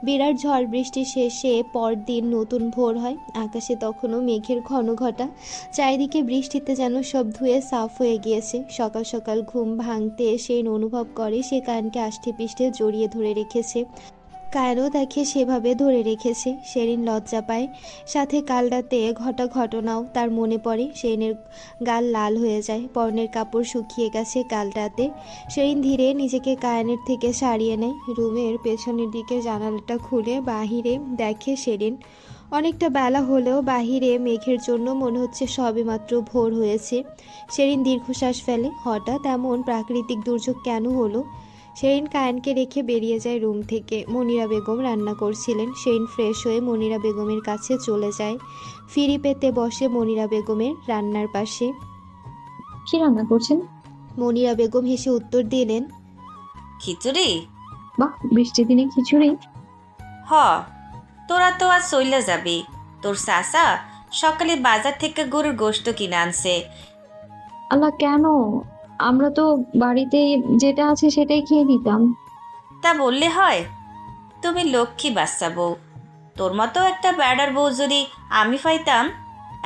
বিরাট ঝড় বৃষ্টি শেষে পরদিন নতুন ভোর হয়। আকাশে তখনও মেঘের ঘন ঘটা, চারিদিকে বৃষ্টিতে যেন সব ধুয়ে সাফ হয়ে গিয়েছে। সকাল সকাল ঘুম ভাঙতে সেন অনুভব করে সে কায়নকে আষ্টে পিষ্টে জড়িয়ে ধরে রেখেছে। কায়নও তাকে সেভাবে ধরে রেখেছে। সেরিন লজ্জা পায়, সাথে কাল রাতে ঘটা ঘটনাও তার মনে পড়ে। সেরিনের গাল লাল হয়ে যায়, পরনের কাপড় শুকিয়ে গেছে কাল রাতে। সেরিন ধীরে নিজেকে কায়নের থেকে সারিয়ে নেয়। রুমের পেছনের দিকে জানালাটা খুলে বাহিরে দেখে সেরিন। অনেকটা বেলা হলেও বাহিরে মেঘের জন্য মনে হচ্ছে সবেমাত্র ভোর হয়েছে। সেরিন দীর্ঘশ্বাস ফেলে। হঠাৎ এমন প্রাকৃতিক দুর্যোগ কেন হলো? সেরিন কায়নকে রেখে বেরিয়ে যায় রুম থেকে। মনিরা বেগম রান্না করছিলেন। সেরিন ফ্রেশ হয়ে মনিরা বেগমের কাছে চলে যায়। ফিরি পেতে বসে মনিরা বেগমের রান্নার পাশে। কি রান্না করছেন? মনিরা বেগম হেসে উত্তর দিলেন, খিচুড়ি। বাহ, বৃষ্টির দিনে খিচুড়ি! হ, তোরা তো আজ চইলা যাবি। তোর চাচা সকালে বাজার থেকে গরুর গোশত কিনে আনছে। আল্লাহ, কেন? আমরা তো বাড়িতে যেটা আছে সেটাই খেয়ে নিতাম। তা বললে হয়? তুমি লক্ষ্মী বাচ্চা বউ। তোর মতো একটা বেড়ার বউ যদি আমি পাইতাম।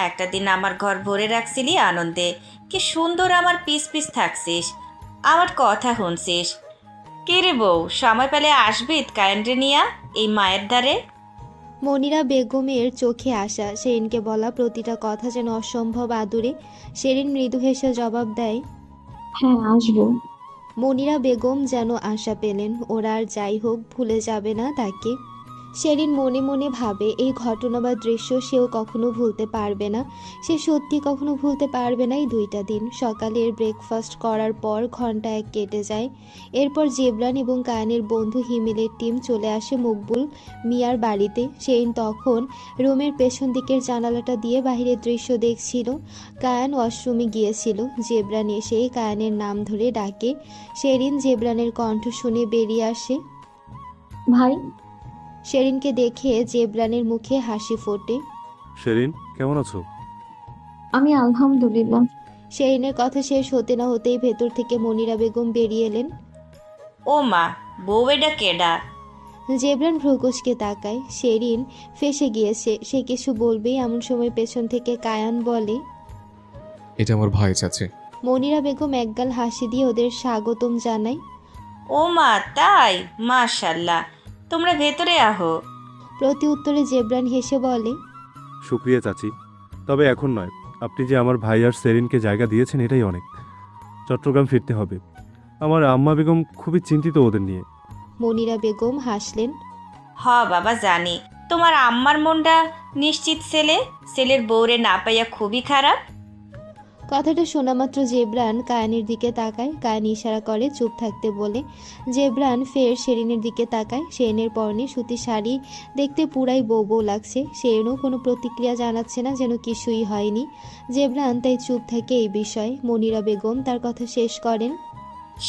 একটা দিন আমার ঘর ভরে রাখছিলি আনন্দে। কি সুন্দর আমার পিস পিস থাকছিস, আমার কথা শুনছিস। কে রে বউ, সময় পেলে আসবি কায়েন্দ্রে নিয়া এই মায়ের দ্বারে? মনিরা বেগমের চোখে আসা সেরিনকে বলা প্রতিটা কথা যেন অসম্ভব আদুরে। সেরিন মৃদু হেসে জবাব দেয়, হ্যাঁ, আসবো। মনিরা বেগম যেন আশা পেলেন ওরা আর যাই হোক ভুলে যাবে না তাকে। সেরিন মনে মনে ভাবে এই ঘটনা বা দৃশ্য সেও কখনো ভুলতে পারবে না। সে সত্যি কখনো ভুলতে পারবে না এই দুইটা দিন। সকালের ব্রেকফাস্ট করার পর ঘন্টা এক কেটে যায়। এরপর জেবরান এবং কায়নের বন্ধু হিমেলের টিম চলে আসে মকবুল মিয়ার বাড়িতে। সেরিন তখন রুমের পেছন দিকের জানালাটা দিয়ে বাহিরের দৃশ্য দেখছিল। কায়ান ওয়াশরুমে গিয়েছিল। জেবরান এসে কায়ানের নাম ধরে ডাকে। সেরিন জেবরানের কণ্ঠ শুনে বেরিয়ে আসে। ভাই, সেরিনকে দেখে জেবরানের মুখে হাসি ফোটে। শেরিন, কেমন আছো? আমি আলহামদুলিল্লাহ। সেরিনের কথা শেষ হতে না হতেই ভেতর থেকে মনিরা বেগম বেরিয়ে এলেন। ও মা, বউ এটা কেডা? জেবরান ভ্রুকুচকে তাকায়। সেরিন ফেঁসে গিয়েছে। সে কিছু বলবেই এমন সময় পেছন থেকে কায়ান বলে, এটা আমার ভাই চাচি। মনিরা বেগম একগাল হাসি দিয়ে ওদের স্বাগতম জানায়। ও মা, তাই? মাশাল্লাহ, তোমরা ভেতরে আহো। প্রতি উত্তরে জেবরান হেসে বলে, শুক্রিয়া চাচি, তবে এখন নয়। আপনি যে আমার ভাই আর সেরিনকে জায়গা দিয়েছেন এটাই অনেক। চট্টগ্রাম ফিরতে হবে। আমার আম্মা বেগম খুবই চিন্তিত ওদের নিয়ে। মনিরা বেগম হাসলেন। হ বাবা, জানি তোমার আম্মার মনটা নিশ্চিত ছেলের বউরে না পাইয়া খুবই খারাপ। কথাটা শোনা মাত্র জেবরান কায়ানের দিকে তাকায়। কায়ান ইশারা করে চুপ থাকতে বলে। জেবরান ফের শেরিনের দিকে তাকায়। শেরিনের পরনে সুতি শাড়ি দেখতে পুরাই বউ বউ লাগছে। শেরিনও কোনো প্রতিক্রিয়া জানাচ্ছে না, যেন কিছুই হয়নি। জেবরান তাই চুপ থাকে এই বিষয়ে। মনিরা বেগম তার কথা শেষ করেন।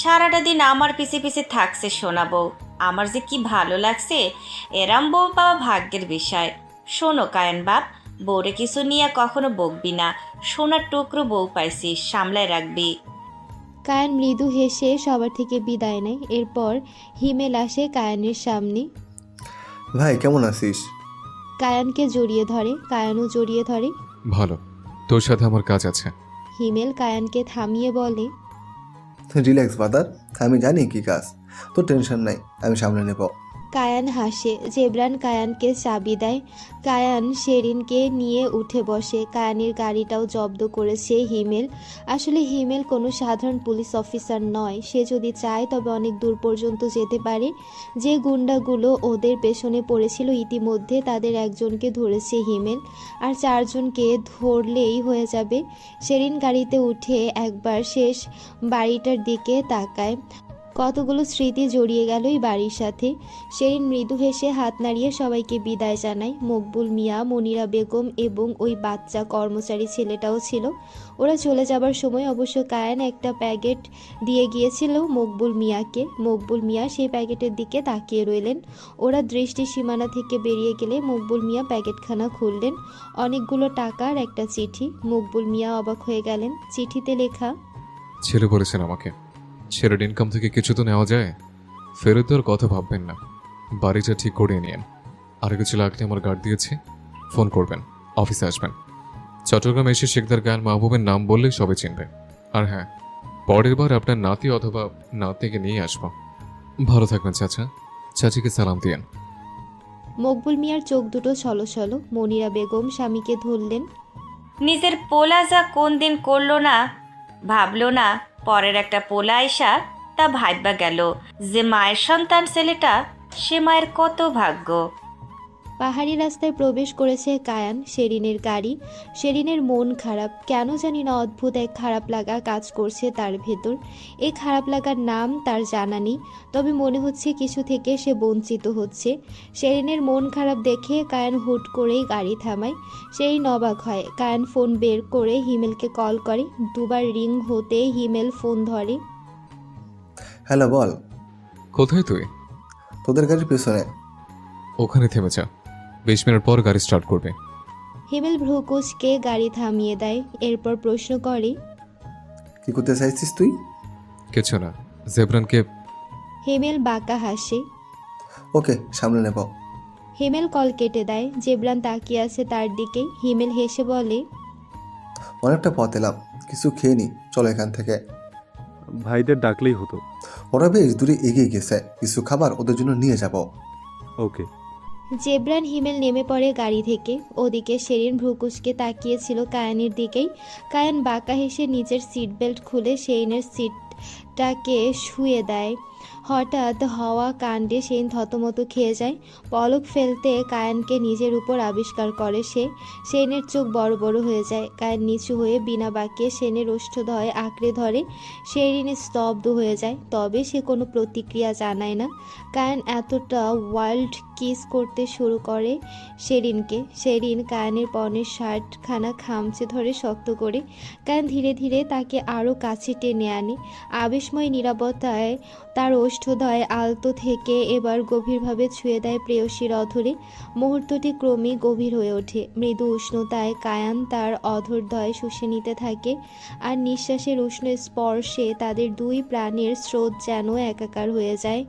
সারাটা দিন আমার পিছে পিছে থাকছে শোনা বউ। আমার যে কি ভালো লাগছে। এরাম বউ পাওয়া ভাগ্যের বিষয়। শোনো কায়ন বাপ, বউরে কিছু নিয়ে কখনো বকবি না। সোনার টুকরো বউ পাইছিস, সামলায় রাখবি। কায়ান মৃদু হেসে সবার থেকে বিদায় নেয়। এরপর হিমেল আসে কায়ানের সামনে। ভাই, কেমন আছিস? কায়ানকে জড়িয়ে ধরে। কায়ানও জড়িয়ে ধরে। ভালো, তোর সাথে আমার কাজ আছে। হিমেল কায়ানকে থামিয়ে বলে, রিল্যাক্স ফাদার, আমি জানি কি কাজ। তোর টেনশন নাই, আমি সামলে নেব। কায়ান হাসে। জেবরান কায়ানকে চাবি দেয়। কায়ান শেরিনকে নিয়ে উঠে বসে। কায়ানের গাড়িটাও জব্দ করেছে হিমেল। আসলে হিমেল কোনো সাধারণ পুলিশ অফিসার নয়। সে যদি চায় তবে অনেক দূর পর্যন্ত যেতে পারে। যে গুন্ডাগুলো ওদের পেছনে পড়েছিল ইতিমধ্যে তাদের একজনকে ধরেছে হিমেল, আর চারজনকে ধরলেই হয়ে যাবে। শেরিন গাড়িতে উঠে একবার শেষ বাড়িটার দিকে তাকায়। কতগুলো স্মৃতি জড়িয়ে গেল এই বাড়ির সাথে। শেরিন মৃদু হেসে হাত নাড়িয়ে সবাইকে বিদায় জানায়। মকবুল মিয়া, মনিরা বেগম এবং ওই বাচ্চা কর্মচারী ছেলেটাও ছিল। ওরা চলে যাবার সময় অবশ্য কায়ান একটা প্যাকেট দিয়ে গিয়েছিল মকবুল মিয়াকে। মকবুল মিয়া সেই প্যাকেটের দিকে তাকিয়ে রইলেন। ওরা দৃষ্টি সীমানা থেকে বেরিয়ে গেলে মকবুল মিয়া প্যাকেটখানা খুললেন। অনেকগুলো টাকার একটা চিঠি। মকবুল মিয়া অবাক হয়ে গেলেন। চিঠিতে লেখা, ছেলে বলেছেন আমাকে ছেলের ইনকাম থেকে কিছু তো নেওয়া যায়। ফেরত দেওয়ার কথা ভাববেন না, বাড়িটা ঠিক করিয়ে নিন। আর কিছু লাগলে আমার গার্ড দিয়েছি, ফোন করবেন, অফিসে আসবেন। চট্টগ্রাম এসে শেখদার গান মাহবুবের নাম বললেই সবাই চিনবে। আর হ্যাঁ, পরের বার আপনার নাতি অথবা নাতনিকে নিয়ে আসবো। ভালো থাকবেন চাচা, চাচিকে সালাম দিয়েন। মকবুল মিয়ার চোখ দুটো ছলছল। মনিরা বেগম স্বামীকে ধরলেন। নিজের পোলা যা কোন দিন করলো না, ভাবলো না, পরের একটা পোলা আইসা তা ভাইবা গেল যে মায়ের সন্তান ছেলেটা, সে মায়ের কত ভাগ্য। পাহাড়ি রাস্তায় প্রবেশ করেছে কায়ান। শেরিনের গাড়ি। শেরিনের মন খারাপ, কেন জানি না অদ্ভুত এক খারাপ লাগা কাজ করছে তার ভেতর। এই খারাপ লাগার নাম তার জানা নেই, তবে মনে হচ্ছে কিছু থেকে সে বঞ্চিত হচ্ছে। শেরিনের মন খারাপ দেখে কায়ান হুট করেই গাড়ি থামায়। সেই অবাক হয়। কায়ান ফোন বের করে হিমেলকে কল করে। দুবার রিং হতে হিমেল ফোন ধরে। হ্যালো, বল। কোথায় তুই? তোদের গাড়ির পেছনে। ওখানে থেমে যা, 20 মিনিট পর গাড়ি স্টার্ট করবে। হিমেল ভ্রুকুচকে গাড়ি থামিয়ে দেয়। এরপর প্রশ্ন করে, কি করতে চাইছিস তুই? কিছু না, জেবরানকে। হিমেল বাঁকা হাসে। ওকে, সামনে নেব। হিমেল কল কেটে দেয়। জেবরান তাকিয়ে আছে তার দিকেই। হিমেল হেসে বলে, অনেকটা পথ এলাম, কিছু খেয়ে নি, চলো এখান থেকে। ভাইদের ডাকলেই হতো। ওরা বেশ দূরে এগিয়ে গেছে, কিছু খাবার ওদের জন্য নিয়ে যাব। ওকে। জেবরান হিমেল নেমে পড়ে গাড়ি থেকে। ওদিকে শেরিন ভ্রুকুচকে তাকিয়েছিল কায়ানের দিকেই। কায়ান বাঁকা হেসে নিজের সিট বেল্ট খুলে শেরিনের সিটটাকে শুয়ে দেয়। হঠাৎ হওয়া কাণ্ডে শেন থতমত খেয়ে যায়। পলক ফেলতে কায়ানকে নিজের উপর আবিষ্কার করে সে। শেনের চোখ বড় বড় হয়ে যায়। কায়ান নিচু হয়ে বিনা বাক্যে শেনের ওষ্ঠদয় আঁকড়ে ধরে। শেরিন স্তব্ধ হয়ে যায়, তবে সে কোনো প্রতিক্রিয়া জানায় না। কায়ান এতটা ওয়াইল্ড কিস করতে শুরু করে শেরিনকে। শেরিন কায়ানের পরনের শার্টখানা খামচে ধরে শক্ত করে। কায়ান ধীরে ধীরে তাকে আরও কাছে টেনে আনে। আবেশময় নীরবতায় তার ওষ্ঠদয় আলতো থেকে এবার গভীরভাবে ছুঁয়ে দেয় প্রেয়সীর অধরে। মুহূর্তটি ক্রমেই গভীর হয়ে ওঠে। মৃদু উষ্ণতায় কায়ান তার অধরদ্বয় শুষে নিতে থাকে, আর নিঃশ্বাসের উষ্ণ স্পর্শে তাদের দুই প্রাণের স্রোত যেন একাকার হয়ে যায়।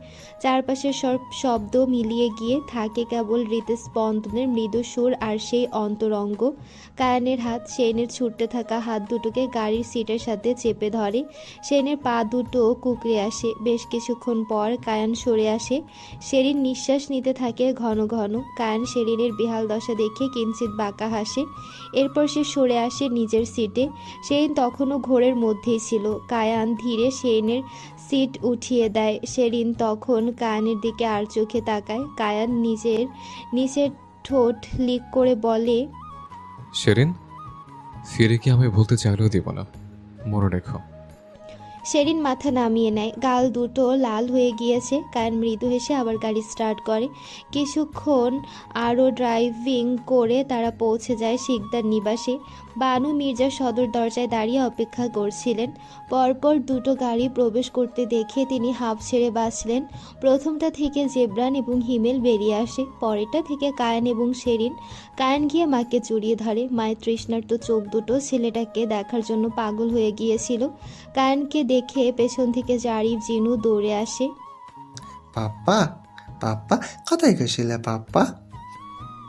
চারপাশের সব শব্দ মিলিয়ে গিয়ে থাকে কেবল হৃদস্পন্দনের মৃদু সুর আর সেই অন্তরঙ্গ। কায়ানের হাত শেনের ছুটতে থাকা হাত দুটোকে গাড়ির সিটের সাথে চেপে ধরে। শেনের পা দুটো কুঁকড়ে আসে। বেশ কিছুক্ষণ পর কায়ান সরে আসে। শেরিন নিঃশ্বাস নিতে থাকে ঘন ঘন। কায়ান শেরিনের বেহাল দশা দেখে কিঞ্চিত বাঁকা হাসে। এরপর সে সরে আসে নিজের সিটে। শেরিন তখনও ঘোরের মধ্যেই ছিল। কায়ান ধীরে শেরিনের সিট উঠিয়ে দেয়। শেরিন তখন কায়ানের দিকে আর চোখে তাকায়। কায়ান নিচের ঠোঁট লিক করে বলে, শেরিন, ফিরে কি আমি বলতে চাইলেও দিব না, মনে রেখো। শেরিন মাথা নামিয়ে নেয়। গাল দুটো লাল হয়ে গিয়েছে। কায়ান মৃদু হেসে আবার গাড়ি স্টার্ট করে। কিছুক্ষণ আরও ড্রাইভিং করে তারা পৌঁছে যায় শিকদার নিবাসে। বানু মির্জা সদর দরজায় দাঁড়িয়ে অপেক্ষা করছিলেন। পরপর দুটো গাড়ি প্রবেশ করতে দেখে তিনি হাঁপ ছেড়ে বাঁচলেন। প্রথমটা থেকে জেবরান এবং হিমেল বেরিয়ে আসে, পরেরটা থেকে কায়ান এবং শেরিন। কায়ান গিয়ে মাকে জড়িয়ে ধরে। মায়ের তৃষ্ণার্ত চোখ দুটো ছেলেটাকে দেখার জন্য পাগল হয়ে গিয়েছিল। কায়ানকে দেখে পেছন থেকে জারিফ জিনু দৌড়ে আসে। পাপ্পা, পাপ্পা, কোথায় গেছিলে পাপ্পা?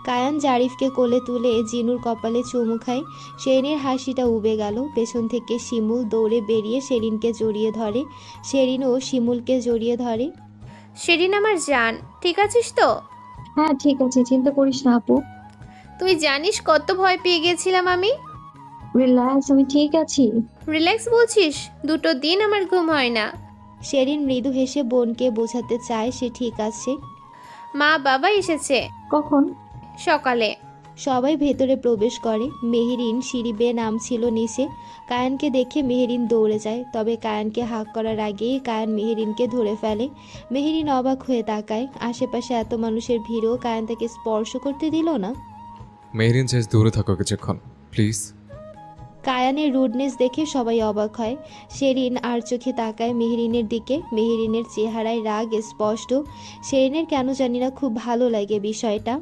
কায়ান জারিফকে কোলে তুলে জিনুর কপালে চুমু খায়। শেরিনের হাসিটা উবে গেল। পেছন থেকে শিমুল দৌড়ে বেরিয়ে শেরিনকে জড়িয়ে ধরে। শেরিনও শিমুলকে জড়িয়ে ধরে। সেদিন আমার জান, ঠিক আছিস তো? হ্যাঁ ঠিক আছে, চিন্তা করিস না আপু। তুই জানিস কত ভয় পেয়ে গেছিলাম আমি। রিল্যাক্স, আমি ঠিক আছি। রিল্যাক্স বলছিস? 2 দিন আমার ঘুম হয় না। শেরিন মৃদু হেসে বোনকে বোঝাতে চায় সে ঠিক আছে। মা বাবা এসেছে কখন? সকালে। সবাই ভেতরে প্রবেশ করে। মেহেরিন সিঁড়ি বেয়ে নামছিল নিচে। কায়ানকে দেখে মেহেরিন দৌড়ে যায়, তবে কায়ানকে হাঁক করার আগেই কায়ান মেহেরিনকে ধরে ফেলে। মেহেরিন অবাক হয়ে তাকায়। আশেপাশে এত মানুষের ভিড়ও কায়ান তাকে স্পর্শ করতে দিল না। মেহরিন চাইজ দূরে থাকো কিছুক্ষণ, প্লিজ। কায়ানের রুডনেস দেখে সবাই অবাক হয়। শেরিন আর চোখে তাকায় মেহরিনের দিকে। মেহরিনের চেহারায় রাগ স্পষ্ট। শেরিনের কেন জানি না খুব ভালো লাগে বিষয়টা।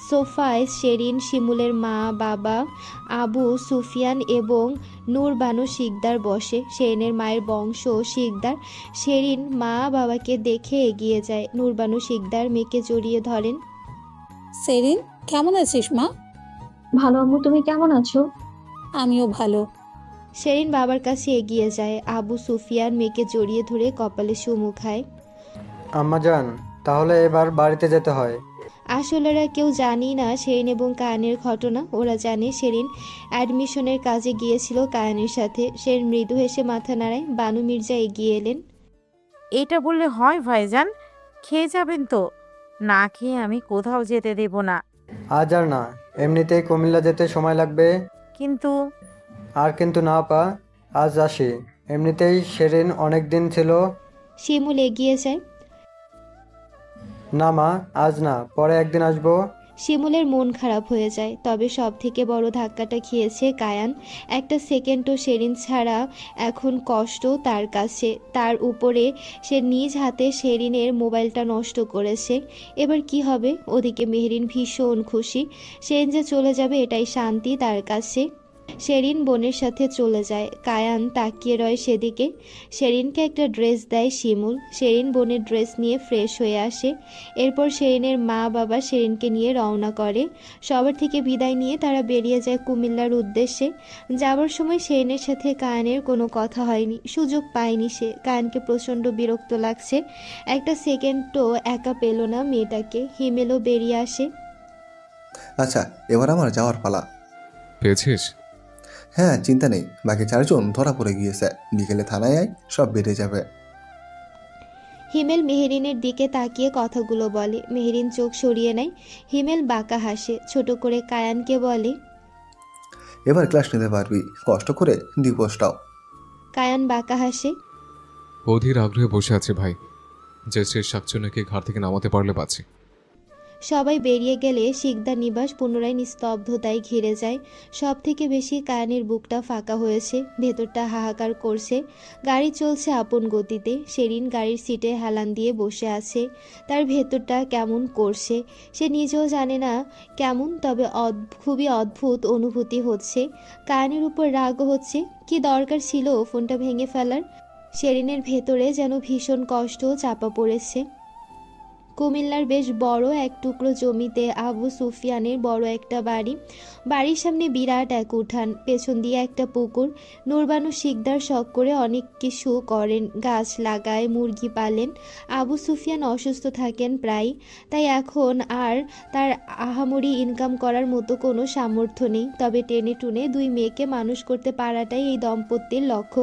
সোফায় শেরিন, শিমুলের মা বাবা, আবু সুফিয়ান এবং নূরবানু শিকদার বসে। শেরিনের মায়ের বংশ শিকদার। শেরিন মা বাবাকে দেখে এগিয়ে যায়। নূরবানু শিকদার মেয়েকে জড়িয়ে ধরেন। সেরিন, কেমন আছিস মা? ভালো আম্মু, তুমি কেমন আছো? আমিও ভালো। শেরিন বাবার কাছে এগিয়ে যায়। আবু সুফিয়ান মেয়েকে জড়িয়ে ধরে কপালে চুমু খায়। আম্মাজান, তাহলে এবার বাড়িতে যেতে হয়। আসলে ওরা কেউ জানি না শেরিন এবং কায়ানের ঘটনা। ওরা জানে শেরিন অ্যাডমিশনের কাজে গিয়েছিল কায়ানের সাথে। শেরিন মৃদু হেসে মাথা নাড়ায়। বানু মির্জা এগিয়ে এলেন। এটা বললে হয় ভাইজান? খেয়ে যাবেন তো? না খেয়ে আমি কোথাও যেতে দেব না। আজ আর না, এমনিতেই কুমিল্লা যেতে সময় লাগবে। কিন্তু আর কিন্তু না পা, আজ আসি। এমনিতেই সেরিন অনেক দিন ছিল। শিমুল এগিয়ে যায়। না মা, আজ না, পরে একদিন আসবো। শিমুলের মন খারাপ হয়ে যায়। তবে সব থেকে বড় ধাক্কাটা খেয়েছে কায়ান। একটা সেকেন্ডও শেরিন ছাড়া এখন কষ্ট তার কাছে। তার উপরে সে নিজ হাতে শেরিনের মোবাইলটা নষ্ট করেছে। এবার কি হবে? ওদিকে মেহরিন ভীষণ খুশি। শেরিন যে চলে যাবে এটাই শান্তি তার কাছে। শেরিন বোনের সাথে চলে যায়। কায়ান তাকিয়ে রয় সেদিকে। শেরিনকে একটা ড্রেস দেয় শিমুল। শেরিন বোনের ড্রেস নিয়ে ফ্রেশ হয়ে আসে। এরপর শেরিনের মা বাবা শেরিনকে নিয়ে রওনা করে। সবার থেকে বিদায় নিয়ে তারা বেরিয়ে যায় কুমিল্লার উদ্দেশ্যে। যাবার সময় শেরিনের সাথে কায়ানের কোনো কথা হয়নি, সুযোগ পায়নি সে। কায়ানকে প্রচণ্ড বিরক্ত লাগছে। একটা সেকেন্ডও একা পেল না মেয়েটাকে। হিমেলও বেরিয়ে আসে। আচ্ছা, এবার আমার যাওয়ার পালা। পেয়েছিস? হ্যাঁ, চিন্তা নেই, বাকি 4 জন ধরা পড়ে গিয়েছে। বিকেলে থানায় আয়, সব বেড়ে যাবে। হিমেল মেহরিনের দিকে তাকিয়ে কথাগুলো বলে। মেহরিন চোখ সরিয়ে নেয়। হিমেল বাঁকা হাসে। ছোট করে কায়ানকে বলে, এবার ক্লাস নিতে পারবি, কষ্ট করে দিবসটাও। কায়ান বাঁকা হাসে। অধীর আগ্রহে বসে আছে ভাই, যে সে শাকচুনাকে ঘাট থেকে নামাতে পারলে বাঁচি। সবাই বেরিয়ে গেলে শিকদার নিবাস পুনরায় নিস্তব্ধতায় ঘিরে যায়। সব থেকে বেশি কায়ানের বুকটা ফাঁকা হয়েছে। ভেতরটা হাহাকার করছে। গাড়ি চলছে আপন গতিতে। শেরিন গাড়ির সিটে হেলান দিয়ে বসে আছে। তার ভেতরটা কেমন করছে সে নিজেও জানে না কেমন, তবে খুবই অদ্ভুত অনুভূতি হচ্ছে। কায়ানের উপর রাগও হচ্ছে। কি দরকার ছিল ফোনটা ভেঙে ফেলার? শেরিনের ভেতরে যেন ভীষণ কষ্ট চাপা পড়েছে। কুমিল্লার বেশ বড় এক টুকরো জমিতে আবু সুফিয়ানের বড় একটা বাড়ি। বাড়ির সামনে বিরাট এক উঠান, পেছন দিয়ে একটা পুকুর। নূরবানু শিকদার শখ করে অনেক কিছু করেন, গাছ লাগায়, মুরগি পালেন। আবু সুফিয়ান অসুস্থ থাকেন প্রায়, তাই এখন আর তার আহামরি ইনকাম করার মতো কোনো সামর্থ্য নেই। তবে টেনে টুনে 2 মেয়েকে মানুষ করতে পারাটাই এই দম্পতির লক্ষ্য।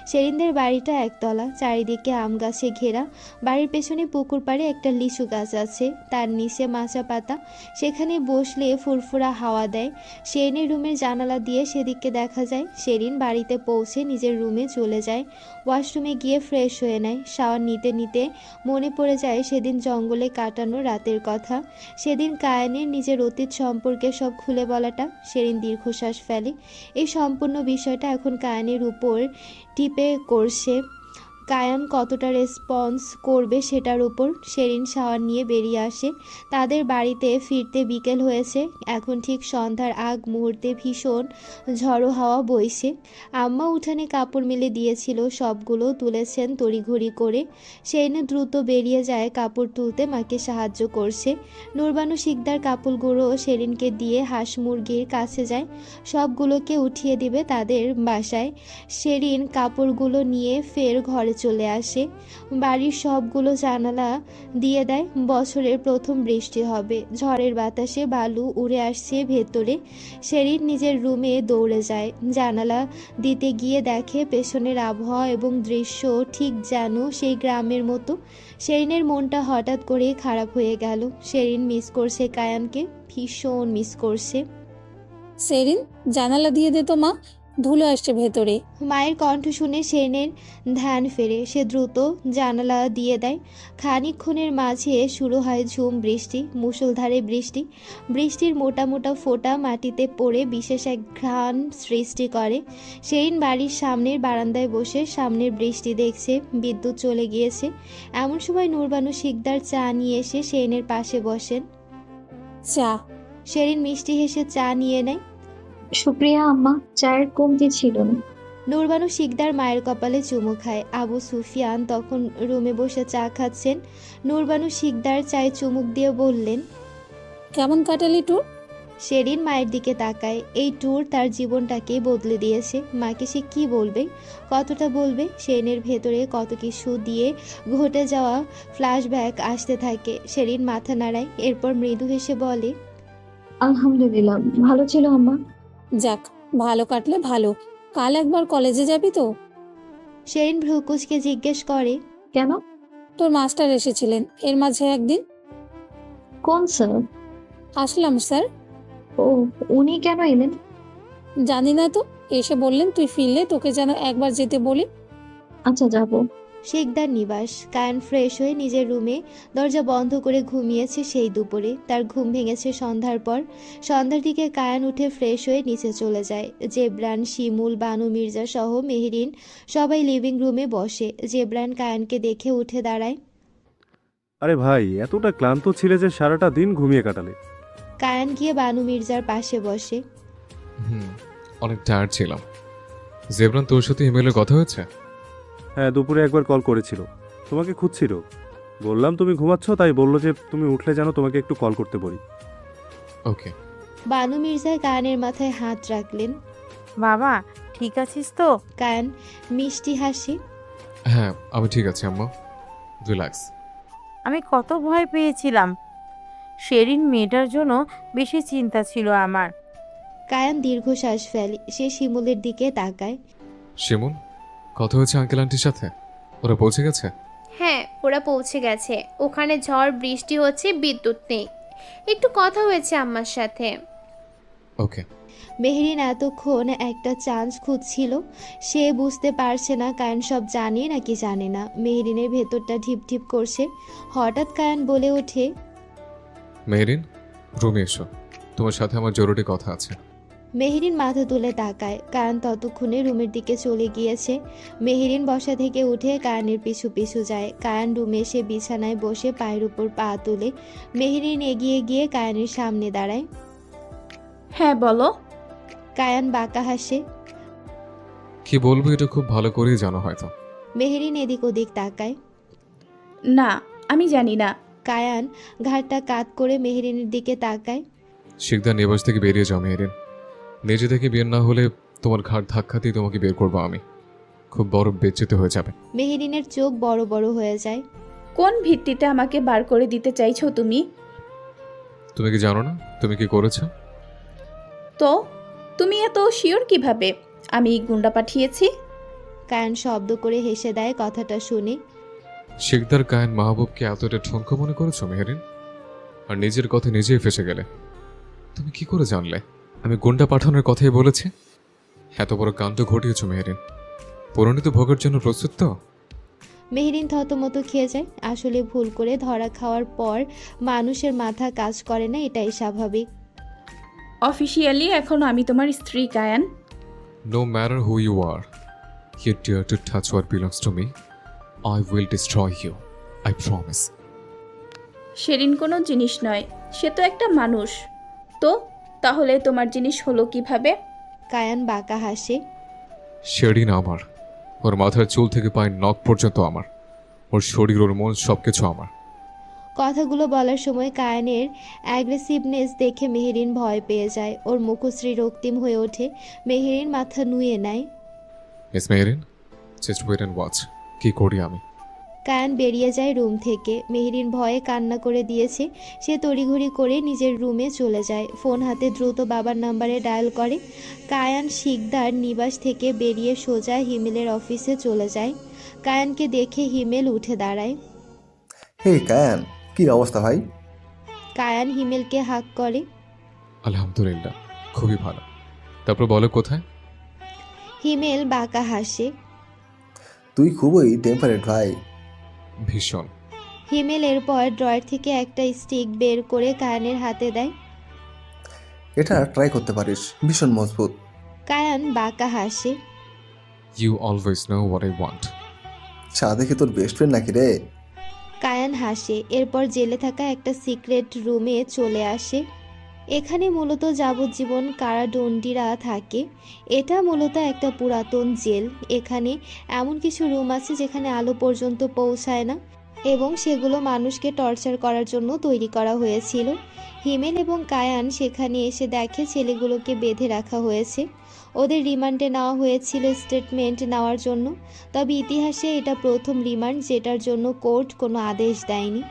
শেরিনদের বাড়িটা একতলা, চারিদিকে আম গাছে ঘেরা। বাড়ির পেছনে পুকুর পাড়ে একটা লিচু গাছ আছে, তার নিচে মাচা পাতা। সেখানে বসলে ফুরফুরা হাওয়া দেয়। শেরিনের রুমের জানালা দিয়ে সেদিকে দেখা যায়। শেরিন বাড়িতে পৌঁছে নিজের রুমে চলে যায়। ওয়াশরুমে গিয়ে ফ্রেশ হয়ে নেয়। শাওয়ার নিতে নিতে মনে পড়ে যায় সেদিন জঙ্গলে কাটানো রাতের কথা। সেদিন কায়ানের নিজের অতীত সম্পর্কে সব খুলে বলাটা। শেরিন দীর্ঘশ্বাস ফেলে। এই সম্পূর্ণ বিষয়টা এখন কায়ানের উপর টিপে করছে। কায়ান কতটা রেসপন্স করবে সেটার উপর। শেরিন শাওয়ার নিয়ে বেরিয়ে আসে। তাদের বাড়িতে ফিরতে বিকেল হয়েছে। এখন ঠিক সন্ধ্যার আগ মুহূর্তে ভীষণ ঝড়ো হাওয়া বইছে। আম্মা উঠানে কাপড় মেলে দিয়েছিল, সবগুলো তুলেছেন তড়িঘড়ি করে। শেরিন দ্রুত বেরিয়ে যায় কাপড় তুলতে, মাকে সাহায্য করছে। নূরবানু শিকদার কাপড়গুলো শেরিনকে দিয়ে হাঁস মুরগির কাছে যায়, সবগুলোকে উঠিয়ে দিবে তাদের বাসায়। শেরিন কাপড়গুলো নিয়ে ফের ঘরে চলে আসে। বাড়ির সবগুলো জানালা দিয়ে দেয়। বছরের প্রথম বৃষ্টি হবে। ঝড়ের বাতাসে বালু উড়ে আসছে ভেতরে। শেরিন নিজের রুমে দৌড়ে যায়। জানালা দিতে গিয়ে দেখে পেছনের আবহাওয়া এবং দৃশ্য ঠিক যেন সেই গ্রামের মতো। শেরিনের মনটা হঠাৎ করেই খারাপ হয়ে গেল। শেরিন মিস করছে কায়ানকে, ভীষণ মিস করছে। সেরিন, জানালা দিয়ে দে তো মা, ধুলো আসছে ভেতরে। মায়ের কণ্ঠ শুনে সেনের ধ্যান ফেরে। সে দ্রুত জানালা দিয়ে দেয়। খানিকক্ষণের মাঝে শুরু হয় ঝুম বৃষ্টি, মুষলধারে বৃষ্টি। বৃষ্টির মোটা মোটা ফোঁটা মাটিতে পড়ে বিশেষ এক ঘ্রাণ সৃষ্টি করে। সেরিন বাড়ির সামনের বারান্দায় বসে সামনের বৃষ্টি দেখছে। বিদ্যুৎ চলে গিয়েছে। এমন সময় নূরবানু শিকদার চা নিয়ে এসে সেরিনের পাশে বসেন। চা। সেরিন মিষ্টি হেসে চা নিয়ে নেয়। শুক্রিয়া আম্মা, চায়ের কমতি ছিল না। নূরবানু শিকদার মায়ের কপালে চুমু খায়। আবু সুফিয়ান তখন রুমে বসে চা খাচ্ছেন। নূরবানু শিকদার চায়ে চুমুক দিয়ে বললেন, কেমন কাটালি ট্যুর? সেরিন মায়ের দিকে তাকায়। এই ট্যুর তার জীবনটাকেই বদলে দিয়েছে। মাকে সে কী বলবে, কতটা বলবে? সেরিনের ভেতরে কত কিছু দিয়ে ঘটে যাওয়া ফ্ল্যাশব্যাক আসতে থাকে। সেরিন মাথা নাড়ায়, এরপর মৃদু হেসে বলে, আলহামদুলিল্লাহ, ভালো ছিল আম্মা। যাক, ভালো কাটলে ভালো। কাল একবার কলেজে যাবি তো? সেরিন ভ্রুকুচকে জিজ্ঞেস করে, কেন? তোর মাস্টার এসেছিলেন এর মাঝে একদিন। কোন স্যার? আসলাম স্যার। ও, উনি কেন এলেন? জানি না তো, এসে বললেন তুই ফিরলে তোকে যেন একবার যেতে বলি। আচ্ছা, যাবো। শিকদার নিবাস। কায়ান ফ্রেশ হয়ে নিজের রুমে দরজা বন্ধ করে ঘুমিয়েছে সেই দুপুরে। তার ঘুম ভেঙেছে সন্ধ্যার পর। সন্ধ্যার দিকে কায়ান উঠে ফ্রেশ হয়ে নিচে চলে যায়। জেবরান, শিমুল, বানু মির্জা সহ মেহরিন সবাই লিভিং রুমে বসে। জেবরান কায়ানকে দেখে উঠে দাঁড়ায়। আরে ভাই, এতটা ক্লান্ত ছিলে যে সারাটা দিন ঘুমিয়ে কাটালে? কায়ান গিয়ে বানু মির্জার পাশে বসে। অনেক টায়ার্ড ছিলাম। জেবরান, তোর সাথে ইমেলে কথা হয়েছে? হ্যাঁ, দুপুরে একবার কল করেছিল, তোমাকে খুঁজছিল। বললাম তুমি ঘুমাচ্ছ, তাই বললো যে তুমি উঠলে যেন তোমাকে একটু কল করতে বলি। ওকে। বানু মির্জা কায়ানের মাথায় হাত রাখলেন। বাবা ঠিক আছিস তো? কায়ান মিষ্টি হাসি। হ্যাঁ, আমি ঠিক আছি আম্মা, রিল্যাক্স। আমি কত ভয় পেয়েছিলাম। শেরিন মেয়েটার জন্য বেশি চিন্তা ছিল আমার। কায়ান দীর্ঘশ্বাস ফেলে। সে শিমুলের দিকে তাকায়। শিমুল, কথা হয়েছে আঙ্কেল আন্টির সাথে? ওরা পৌঁছে গেছে? হ্যাঁ, ওরা পৌঁছে গেছে। ওখানে ঝড় বৃষ্টি হচ্ছে, বিদ্যুৎ নেই। একটু কথা হয়েছে আম্মার সাথে। ওকে। মেহরিন এতক্ষণ একটা চান্স খুঁজছিল। সে বুঝতে পারছে না কায়ান সব জানে নাকি জানে না। মেহরিনের ভেতরটা ঢিপ ঢিপ করছে। হঠাৎ কায়ান বলে ওঠে, মেহরিন, রুমে এসো, তোমার সাথে আমার জরুরি কথা আছে। মেহরিন মাথা তুলে তাকায়। কায়ান ততক্ষণে রুমের দিকে চলে গিয়েছে। মেহরিন বসা থেকে উঠে কায়ানের পিছু পিছু যায়। কায়ান রুমে এসে বিছানায় বসে পায়ের উপর পা তুলে। মেহরিন এগিয়ে গিয়ে কায়ানের সামনে দাঁড়ায়। হ্যাঁ বলো। কায়ান বাঁকা হাসে। কি বলবো এটা খুব ভালো করেই জানো হয়তো। মেহরিন এদিক ওদিক তাকায়। না, আমি জানি না। কায়ান ঘাড়টা কাত করে মেহরিনের দিকে তাকায়। শিকদার নিবাস থেকে বেরিয়ে যাও মেহরিন। নিজে থেকে বের না হলে তোমার ঘাট ধাক্কাতেই তোমাকে বের করবো আমি। খুব বড় বেচ্চিত হয়ে যাবে। মেহরিনের চোখ বড় বড় হয়ে যায়। কোন ভিত্তিতে আমাকে বার করে দিতে চাইছো তুমি? তুমি কি জানো না তুমি কি করেছো? তো তুমি এত শিওর কিভাবে আমি গুন্ডা পাঠিয়েছি? কায়ান শব্দ করে হেসে দেয় কথাটা শুনে। শিকদার কায়েন মাহবুবকে এতটা ঠুনকো মনে করেছো মেহরিন? আর নিজের কথা নিজেই ফেসে গেলে। তুমি কি করে জানলে আমি গুন্ডা পাঠানোর কথাই বলেছি? এত বড় কাণ্ড ঘটিয়েছো মেহরিন। পরিণত ভোগের জন্য প্রস্তুত তো? মেহরিন থতমত খেয়ে যায়। আসলে ভুল করে ধরা খাওয়ার পর মানুষের মাথা কাজ করে না, এটাই স্বাভাবিক। অফিসিয়ালি এখন আমি তোমার স্ত্রী Kayan. No matter who you are, you dare to touch what belongs to me, I will destroy you. I promise. Sherin কোনো জিনিস নয়, সে তো একটা মানুষ। তো তাহলে তোমার জিনিস হলো কিভাবে? কায়ান বাঁকা হাসে। শেরিন আমার। ওর মাথার চুল থেকে পায়ের নখ পর্যন্ত আমার। ওর শরীর, ওর মন সবকিছু আমার। কথাগুলো বলার সময় কায়ানের অ্যাগ্রেসিভনেস দেখে মেহরিন ভয় পেয়ে যায়। ওর মুখশ্রী রক্তিম হয়ে ওঠে। মেহরিন মাথা নুয়ে নেয়। Miss Mehreen, just wait and watch. কি করি আমি? কায়ান বেরিয়ে যায় রুম থেকে। মেহরিন ভয়ে কান্না করে দিয়েছে। সে তড়িঘড়ি করে নিজের রুমে চলে যায়। ফোন হাতে দ্রুত বাবার নাম্বারে ডায়াল করে। কায়ান শিকদার নিবাস থেকে বেরিয়ে সোজা হিমেলের অফিসে চলে যায়। কায়ানকে দেখে হিমেল উঠে দাঁড়ায়। হে কায়ান, কি অবস্থা ভাই? কায়ান হিমেলকে হাক করে। আলহামদুলিল্লাহ, খুবই ভালো। তারপর বলো কোথায়? হিমেল বাঁকা হাসে। তুই খুবই টেম্পারেট ভাই। ভীষণ। হিমেল এরপর ড্রয়ার থেকে একটা স্টিক বের করে কায়ানের হাতে দেয়। এটা ট্রাই করতে পারিস, ভীষণ মজবুত। কায়ান বাঁকা হাসে। You always know what I want. চা দেখে তোর বেস্ট ফ্রেন্ড নাকি রে? কায়ান হাসে। এরপর জেলে থাকা একটা সিক্রেট রুমে চলে আসে। এখানে মূলত যাবজ্জীবন কারাদণ্ডীরা থাকে। এটা মূলত একটা পুরাতন জেল। এখানে এমন কিছু রুম আছে যেখানে আলো পর্যন্ত পৌঁছায় না এবং সেগুলো মানুষকে টর্চার করার জন্য তৈরি করা হয়েছিল। হিমেল এবং কায়ান সেখানে এসে দেখে ছেলেগুলোকে বেঁধে রাখা হয়েছে। ওদের রিমান্ডে নেওয়া হয়েছিল স্টেটমেন্ট নেওয়ার জন্য। তবে ইতিহাসে এটা প্রথম রিমান্ড যেটার জন্য কোর্ট কোনো আদেশ দেয়নি।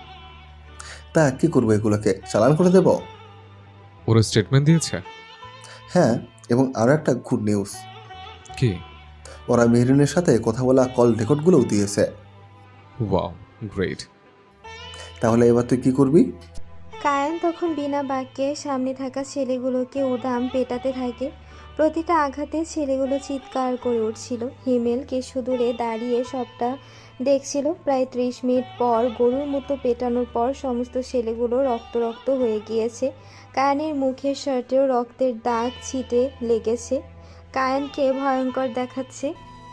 তা কি করবো, এগুলোকে চালান করে দেব? ওরা স্টেটমেন্ট দিয়েছে? হ্যাঁ, এবং আরও একটা গুড নিউজ। কি? ওরা মেহরিনের সাথে কথা বলা কল রেকর্ডগুলোও দিয়েছে। Wow, great. তাহলে এবার তুই কি করবি? কায়ান তখন বিনা বাক্যে সামনে থাকা ছেলেগুলোকে উদাম পেটাতে থাকে। প্রতিটা আঘাতে ছেলেগুলো চিৎকার করে উঠছিল। হিমেল কিছু দূরে দাঁড়িয়ে সবটা দেখছিল। প্রায় 30 মিনিট পর গরুর মতো পেটানোর পর সমস্ত ছেলেগুলো রক্ত রক্ত হয়ে গিয়েছে। কায়ানের মুখের শার্টেও রক্তের দাগ ছিটে লেগেছে। কায়ানকে ভয়ঙ্কর দেখাচ্ছে।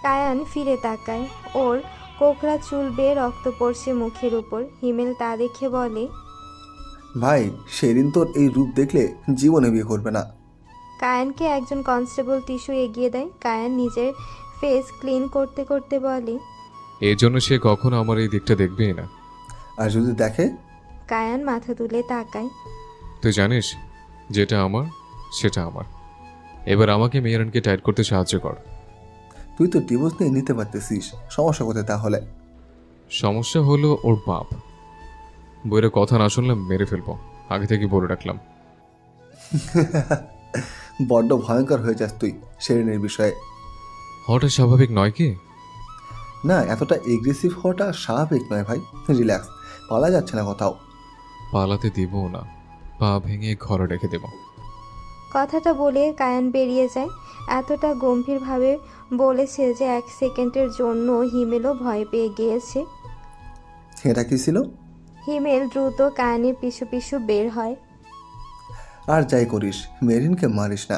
কায়ান ফিরে তাকায়। ওর কোকড়া চুল বেয়ে রক্ত পড়ছে মুখের উপর। হিমেল তা দেখে বলে, ভাই, সেদিন তোর এই রূপ দেখলে জীবনে বিয়ে করবে না। কায়ানকে একজন কনস্টেবল টিস্যু এগিয়ে দেয়। কায়ান নিজের ফেস ক্লিন করতে করতে বলে, এই জন্য সে কখনো আমার এই দিকটা দেখবেই না। আর যদি দেখে? কায়ান মাথা তুলে তাকায়। তুই জানিস যেটা আমার সেটা আমার। এবার আমাকে মেহরানকে টাইট করতে সাহায্য কর। তুই তো ডিভোর্স নিয়ে নিতে পারতেছিস, সমস্যা কোথায় তাহলে? সমস্যা হলো ওর বাপ। বইয়ের কথা না শুনলে মেরে ফেলবো, আগে থেকে বলে রাখলাম। বড্ড ভয়ঙ্কর হয়ে যাস তুই শেরিনের বিষয়ে। হওয়াটা স্বাভাবিক নয় কি? না, এতটা এগ্রেসিভ হওয়াটা স্বাভাবিক নয় ভাই। রিল্যাক্স, পালা যাচ্ছে না কোথাও। পালাতে দিবও না, পা ভেঙে ঘরে রেখে দেব। কথাটা বলে কায়ান বেরিয়ে যায়। এতটা গম্ভীরভাবে বলেছে যে 1 সেকেন্ডের জন্য হিমেলও ভয় পেয়ে গিয়েছে। এটা কি ছিল? হিমেল দ্রুত কায়ানের পিছু পিছু বের হয়। আর যাই করিস মেরিনকে মারিস না,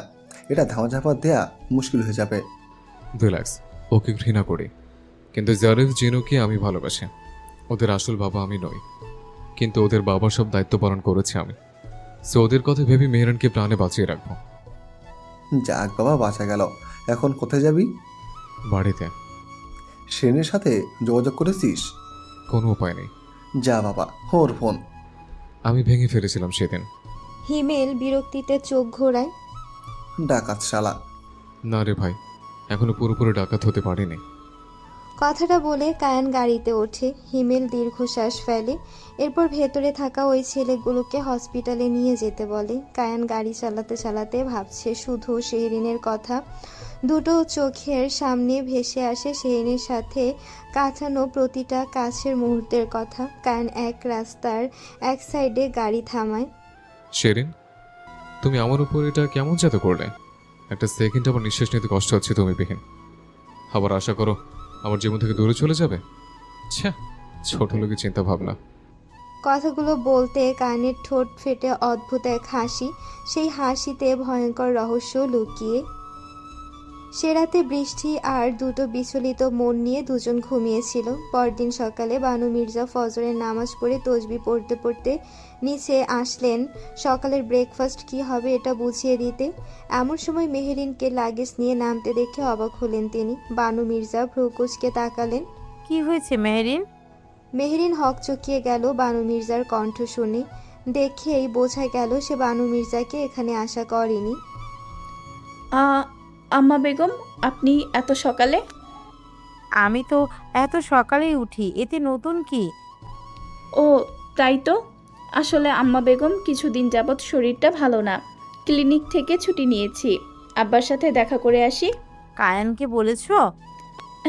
এটা ধামাচাপা দেয়া মুশকিল হয়ে যাবে। রিল্যাক্স, ওকে ঘৃণা করি, কিন্তু জারিফ জিনুকে আমি ভালোবাসি। ওদের আসল বাবা আমি নই, কিন্তু ওদের বাবার সব দায়িত্ব পালন করেছি আমি। সো ওদের কথা ভেবে মেহরানকে প্রাণে বাঁচিয়ে রাখবো। যাক বাবা, বাঁচা গেল। এখন কোথায় যাবি? বাড়িতে। শেরিনের সাথে যোগাযোগ করেছিস? কোনো উপায় নেই। যা বাবা, ওর ফোন। আমি ভেঙে ফেলেছিলাম সেদিন। হিমেল বিরক্তিতে চোখ ঘোরায়। ডাকাত শালা। না রে ভাই, এখনো পুরোপুরি ডাকাত হতে পারিনি। কথাটা বলে কায়ান গাড়িতে ওঠে। হিমেল দীর্ঘশ্বাস ফেলে। এরপর ভেতরে থাকা ওই ছেলেগুলোকে হসপিটালে নিয়ে যেতে বলে। কায়ান গাড়ি চালাতে চালাতে ভাবছে শুধু শেহরিনের কথা। দুটো চোখের সামনে ভেসে আসে শেহরিনের সাথে কাটানো প্রতিটা কাছের মুহূর্তের কথা। কায়ান এক রাস্তার এক সাইডে গাড়ি থামায়। শেরিন, তুমি আমার উপর এটা কেমন জাত করলে? একটা সেকেন্ড আমার নিঃশ্বাস নিতে কষ্ট হচ্ছে তুমি বিহীন। আবার আশা করো আমার জীবন থেকে দূরে চলে যাবে? আচ্ছা, ছোট লোকের চিন্তা ভাবনা। কথাগুলো বলতে কানের ঠোঁট ফেটে অদ্ভুত এক হাসি। সেই হাসিতে ভয়ঙ্কর রহস্য লুকিয়ে। সে রাতে বৃষ্টি আর দুটো বিচলিত মন নিয়ে দুজন ঘুমিয়েছিল। পরদিন সকালে বানু মির্জা ফজরের নামাজ পড়ে তসবি পড়তে পড়তে নিচে আসলেন সকালের ব্রেকফাস্ট কি হবে এটা বুঝিয়ে দিতে। এমন সময় মেহেরিনকে লাগেজ নিয়ে নামতে দেখে অবাক হলেন তিনি। বানু মির্জা ভ্রুকুচকে তাকালেন। কি হয়েছে মেহরিন? মেহরিন হকচকিয়ে গেল বানু মির্জার কণ্ঠ শুনে। দেখেই বোঝা গেল সে বানু মির্জাকে এখানে আশা করেনি। আম্মা বেগম, আপনি এত সকালে? আমি তো এত সকালেই উঠি, এতে নতুন কি? ও তাই তো। আসলে আম্মা বেগম কিছুদিন যাবৎ শরীরটা ভালো না, ক্লিনিক থেকে ছুটি নিয়েছি। আব্বার সাথে দেখা করে আসি। কায়ানকে বলেছো?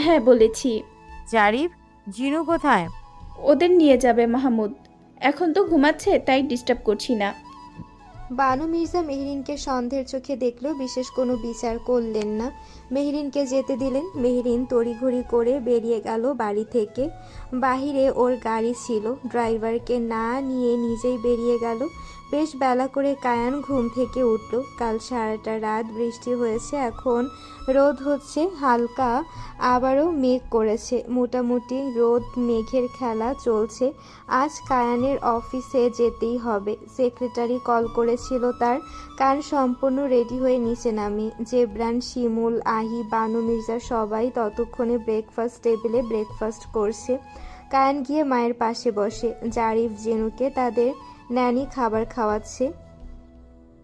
হ্যাঁ বলেছি। জারিফ, জিনু কোথায়? ওদের নিয়ে যাবে মাহমুদ। এখন তো ঘুমাচ্ছে, তাই ডিস্টার্ব করছি না। বানু মির্জা মেহরিনকে সন্দেহের চোখে দেখলেও বিশেষ কোনো বিচার করলেন না। মেহরিনকে যেতে দিলেন। মেহরিন তড়িঘড়ি করে বেরিয়ে গেল বাড়ি থেকে। বাহিরে ওর গাড়ি ছিল, ড্রাইভারকে না নিয়ে নিজেই বেরিয়ে গেল। বেশ বেলা করে কায়ান ঘুম থেকে উঠল। কাল সারাটা রাত বৃষ্টি হয়েছে, এখন রোদ হচ্ছে হালকা, আবারও মেঘ করেছে। মোটামুটি রোদ মেঘের খেলা চলছে। আজ কায়ানের অফিসে যেতেই হবে। সেক্রেটারি কল করেছিল তার। কান সম্পূর্ণ রেডি হয়ে নিচে নামে। জেবরান, শিমুল, আহি, বানু মির্জা সবাই ততক্ষণে ব্রেকফাস্ট টেবিলে ব্রেকফাস্ট করছে। কায়ান গিয়ে মায়ের পাশে বসে। জারিফ জেনুকে তাদের ন্যানি খাবার খাওয়াচ্ছে।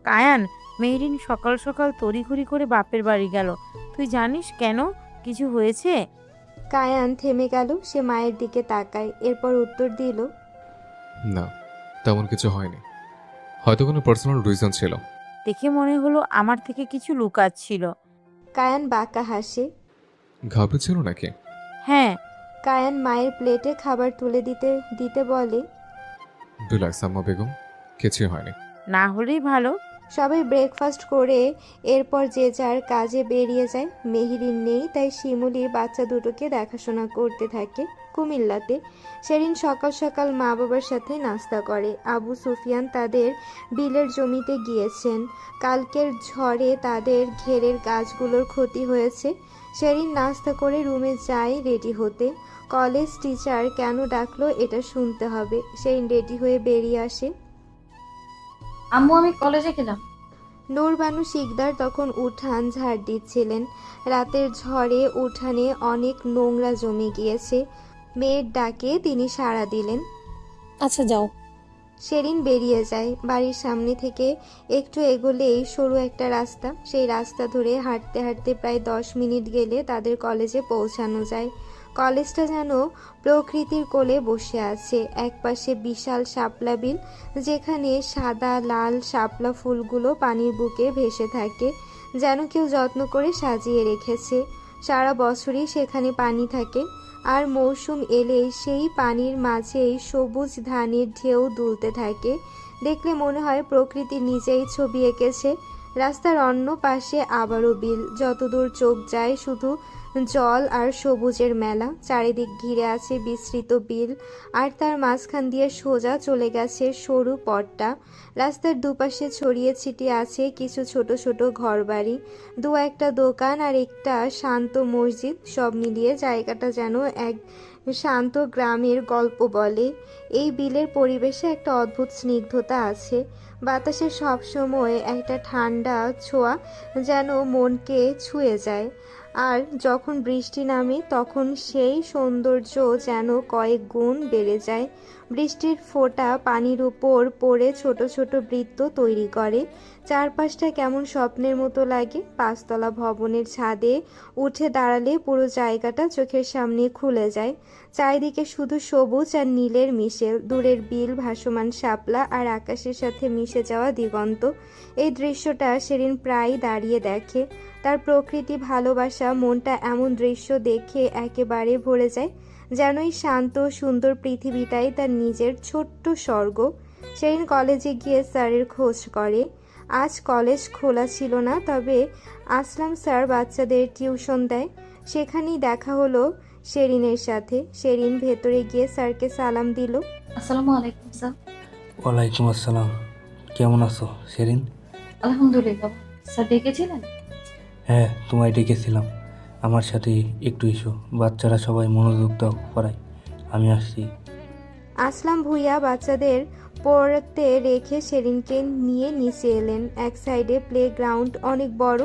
কায়ান, মেহরিন সকাল সকাল তড়িঘড়ি করে বাপের বাড়ি গেল, তুই জানিস কেন? কিছু হয়েছে? কায়ান থেমে গেল। সে মায়ের দিকে তাকায়, এরপর উত্তর দিল, না, তেমন কিছু হয়নি। হয়তো কোনো পার্সোনাল রিজন ছিল। দেখে মনে হলো আমার থেকে কিছু লুকাচ্ছিল। কায়ান বাঁকা হাসে। ঘাবড়েছিল নাকি? হ্যাঁ। কায়ান মায়ের প্লেটে খাবার তুলে দিতে দিতে বলে, রিল্যাক্স আম্মা বেগম, কিছুই হয়নি। না হলেই ভালো। সবাই ব্রেকফাস্ট করে এরপর যে যার কাজে বেরিয়ে যায়। মেহরিন নেই, তাই শিমুলি বাচ্চা দুটোকে দেখাশোনা করতে থাকে কুমিল্লাতে। সেদিন সকাল সকাল মা বাবার সাথে নাস্তা করে। আবু সুফিয়ান তাদের বিলের জমিতে গিয়েছেন। কালকের ঝড়ে তাদের ঘেরের গাছগুলোর ক্ষতি হয়েছে। সেদিন নাস্তা করে রুমে যায় রেডি হতে। কলেজ টিচার কেন ডাকলো এটা শুনতে হবে। সেদিন রেডি হয়ে বেরিয়ে আসে। আম্মু, আমি কলেজে গেলাম। নূরবানু শিকদার তখন উঠান ঝাড় দিচ্ছিলেন। রাতের ঝড়ে উঠানে অনেক নোংরা জমে গিয়েছে। মেয়ের ডাকে তিনি সাড়া দিলেন। আচ্ছা যাও। সেদিন বেরিয়ে যায়। বাড়ির সামনে থেকে একটু এগোলেই সরু একটা রাস্তা। সেই রাস্তা ধরে হাঁটতে হাঁটতে প্রায় 10 মিনিট গেলে তাদের কলেজে পৌঁছানো যায়। কলেজটা যেন প্রকৃতির কোলে বসে আছে। একপাশে বিশাল শাপলা বিল, যেখানে সাদা লাল শাপলা ফুলগুলো পানির বুকে ভেসে থাকে, যেন কেউ যত্ন করে সাজিয়ে রেখেছে। সারা বছরই সেখানে পানি থাকে, আর মৌসুম এলেই সেই পানির মাঝেই সবুজ ধানের ঢেউ দুলতে থাকে। দেখলে মনে হয় প্রকৃতি নিজেই ছবি এঁকেছে। রাস্তার অন্য পাশে আবারও বিল, যতদূর চোখ যায় শুধু জল আর সবুজের মেলা। চারিদিক ঘিরে আছে বিস্তৃত বিল, আর তার মাঝখান দিয়ে সোজা চলে গেছে সরু পথটা। রাস্তার দুপাশে ছড়িয়ে ছিটিয়ে আছে কিছু ছোট ছোট ঘরবাড়ি, দু একটা দোকান আর একটা শান্ত মসজিদ। সব মিলিয়ে জায়গাটা যেন এক শান্ত গ্রামের গল্প বলে। এই বিলের পরিবেশে একটা অদ্ভুত স্নিগ্ধতা আছে। বাতাসে সবসময় একটা ঠান্ডা ছোঁয়া, যেন মনকে ছুঁয়ে যায়। আর যখন বৃষ্টি নামে তখন সেই সৌন্দর্য যেন কয়েক গুণ বেড়ে যায়। বৃষ্টির ফোঁটা পানির উপর পড়ে ছোট ছোট বৃত্ত তৈরি করে। চারপাশটা কেমন স্বপ্নের মতো লাগে। 5 তলা ভবনের ছাদে উঠে দাঁড়ালে পুরো জায়গাটা চোখের সামনে খুলে যায়। চারিদিকে শুধু সবুজ আর নীলের মিশেল। দূরের বিল, ভাসমান শাপলা আর আকাশের সাথে মিশে যাওয়া দিগন্ত। এই দৃশ্যটা সেদিন প্রায় দাঁড়িয়ে দেখে। তার প্রকৃতি ভালোবাসা মনটা এমন দৃশ্য দেখে একেবারে ভরে যায়, যেন এই শান্ত সুন্দর পৃথিবীটাই তার নিজের ছোট্ট স্বর্গ। সেদিন কলেজে গিয়ে স্যারের খোঁজ করে। আজ কলেজ খোলা ছিল না, তবে আসলাম স্যার বাচ্চাদের টিউশন দেয়। সেখানেই দেখা হলো শেরিনের সাথে। শেরিন ভেতরে গিয়ে স্যারকে সালাম দিল। আসসালামু আলাইকুম স্যার। ওয়ালাইকুম আসসালাম। কেমন আছো শেরিন? আলহামদুলিল্লাহ। স্যার ডেকেছিলেন? হ্যাঁ, তোমায় ডেকেছিলাম। আমার সাথে একটু এসো, বাচ্চারা সবাই মনোযোগ দাও পড়ায়। আমি আসছি। আসলাম ভুইয়া বাচ্চাদের পড়তে রেখে শেরিনকে নিয়ে নিচে এলেন। এক সাইডে প্লে গ্রাউন্ড অনেক বড়,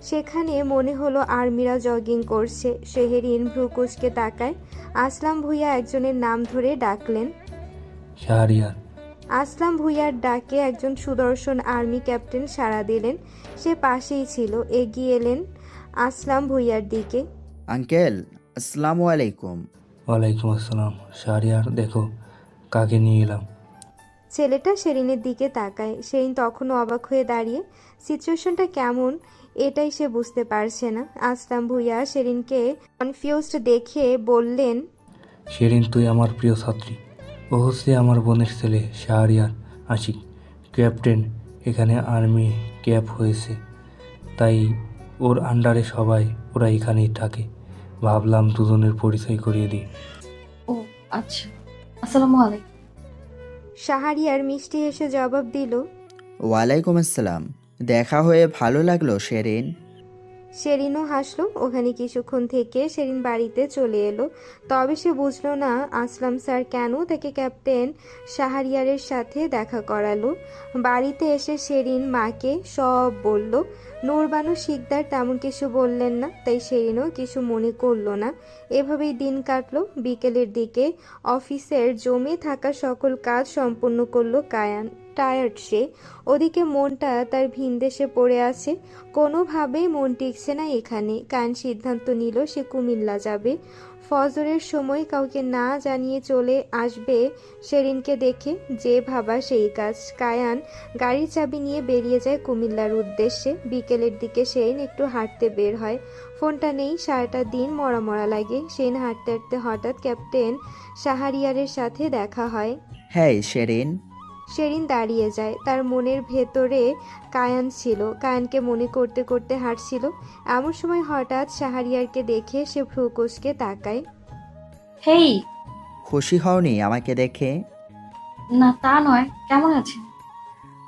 সেখানে মনে হলো আর্মিরা জগিং করছে। শেহরিন ভ্রুকুচকে তাকায়। আসলাম ভুইয়া একজনের নাম ধরে ডাকলেন। শাহরিয়ার। আসলাম ভুইয়ার ডাকে একজন সুদর্শন আর্মি ক্যাপ্টেন সাড়া দিলেন। সে পাশেই ছিল। এগিয়ে এলেন আসলাম ভুইয়ার দিকে। আঙ্কেল, আসসালামু আলাইকুম। ওয়ালাইকুম আসসালাম। শাহরিয়ার, দেখো কাকে নিয়ে এলাম। ছেলেটা শেরিনের দিকে তাকায়। শেরিন তখনও অবাক হয়ে দাঁড়িয়ে। সিচুয়েশনটা কেমন এটাই সে বুঝতে পারছে না। আসলাম ভুইয়া শেরিনকে কনফিউজড দেখে বললেন, শেরিন, তুই আমার প্রিয় ছাত্রী। ও হচ্ছে আমার বোনের ছেলে শাহরিয়ার আশিক, ক্যাপ্টেন এখানে আর্মি ক্যাম্প হয়েছে, তাই ওর আন্ডারে সবাই ওরা এখানেই থাকে। ভাবলাম দুজনের পরিচয় করিয়ে দিই। ও আচ্ছা, আসসালামু আলাইকুম। শাহরিয়ার মিষ্টি হেসে জবাব দিল। ওয়ালাইকুম আসসালাম। দেখা হয়ে ভালো লাগলো শেরিন। শেরিনও হাসলো। ওখানে কিছুক্ষণ থেকে শেরিন বাড়িতে চলে এলো। তবে সে বুঝলো না আসলাম স্যার কেন তাকে ক্যাপ্টেন শাহরিয়ারের সাথে দেখা করালো। বাড়িতে এসে শেরিন মাকে সব বলল। নূরবানু শিকদার তেমন কিছু বললেন না, তাই শেরিনও কিছু মনে করলো না। এভাবেই দিন কাটলো। বিকেলের দিকে অফিসের জমে থাকা সকল কাজ সম্পূর্ণ করলো কায়ান। টায়ার্ড সে। ওদিকে মনটা তার ভিনদেশে পড়ে আছে। কোনোভাবেই মন টিকছে না এখানে। কায়ান সিদ্ধান্ত নিল সে কুমিল্লা যাবে। ফজরের সময় কাউকে না জানিয়ে চলে আসবে শেরিনকে দেখে। যে ভাবা সেই কাজ। কায়ান গাড়ির চাবি নিয়ে বেরিয়ে যায় কুমিল্লার উদ্দেশ্যে। বিকেলের দিকে শেরিন একটু হাঁটতে বের হয়। ফোনটা নেই, সারাটা দিন মরা মরা লাগে। শেরিন হাঁটতে হাঁটতে হঠাৎ ক্যাপ্টেন শাহরিয়ারের সাথে দেখা হয়। হ্যাঁ শেরিন। শেরিন দাঁড়িয়ে যায়। তার মনের ভেতরে কায়ান ছিল। কায়ানকে মনে করতে করতে হাঁটছিল। এমন সময় হঠাৎ শাহরিয়ারকে দেখে সে ভ্রু কুঁচকে তাকায়। হেই। খুশি হওনি আমাকে দেখে? না তা নয়, কেমন আছেন?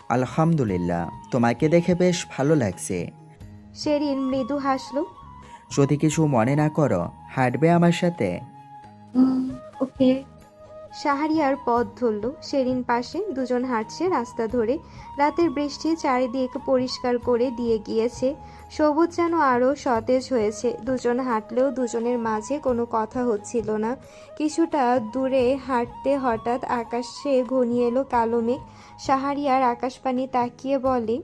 আলহামদুলিল্লাহ, তোমাকে দেখে বেশ ভালো লাগছে। শেরিন মৃদু হাসলো। যদি কিছু মনে না করো, হাঁটবে আমার সাথে? ওকে। শাহরিয়ার পথ ধরল শেরিন পাশে। দুজন হাঁটছে রাস্তা ধরে। রাতের বৃষ্টি চারিদিক পরিষ্কার করে দিয়ে গিয়েছে। সবুজ যেন আরও সতেজ হয়েছে। দুজন হাঁটলেও দুজনের মাঝে কোনো কথা হচ্ছিল না। কিছুটা দূরে হাঁটতে হঠাৎ আকাশে ঘনিয়ে এলো কালো মেঘ। শাহরিয়ার আকাশপানে তাকিয়ে বলে,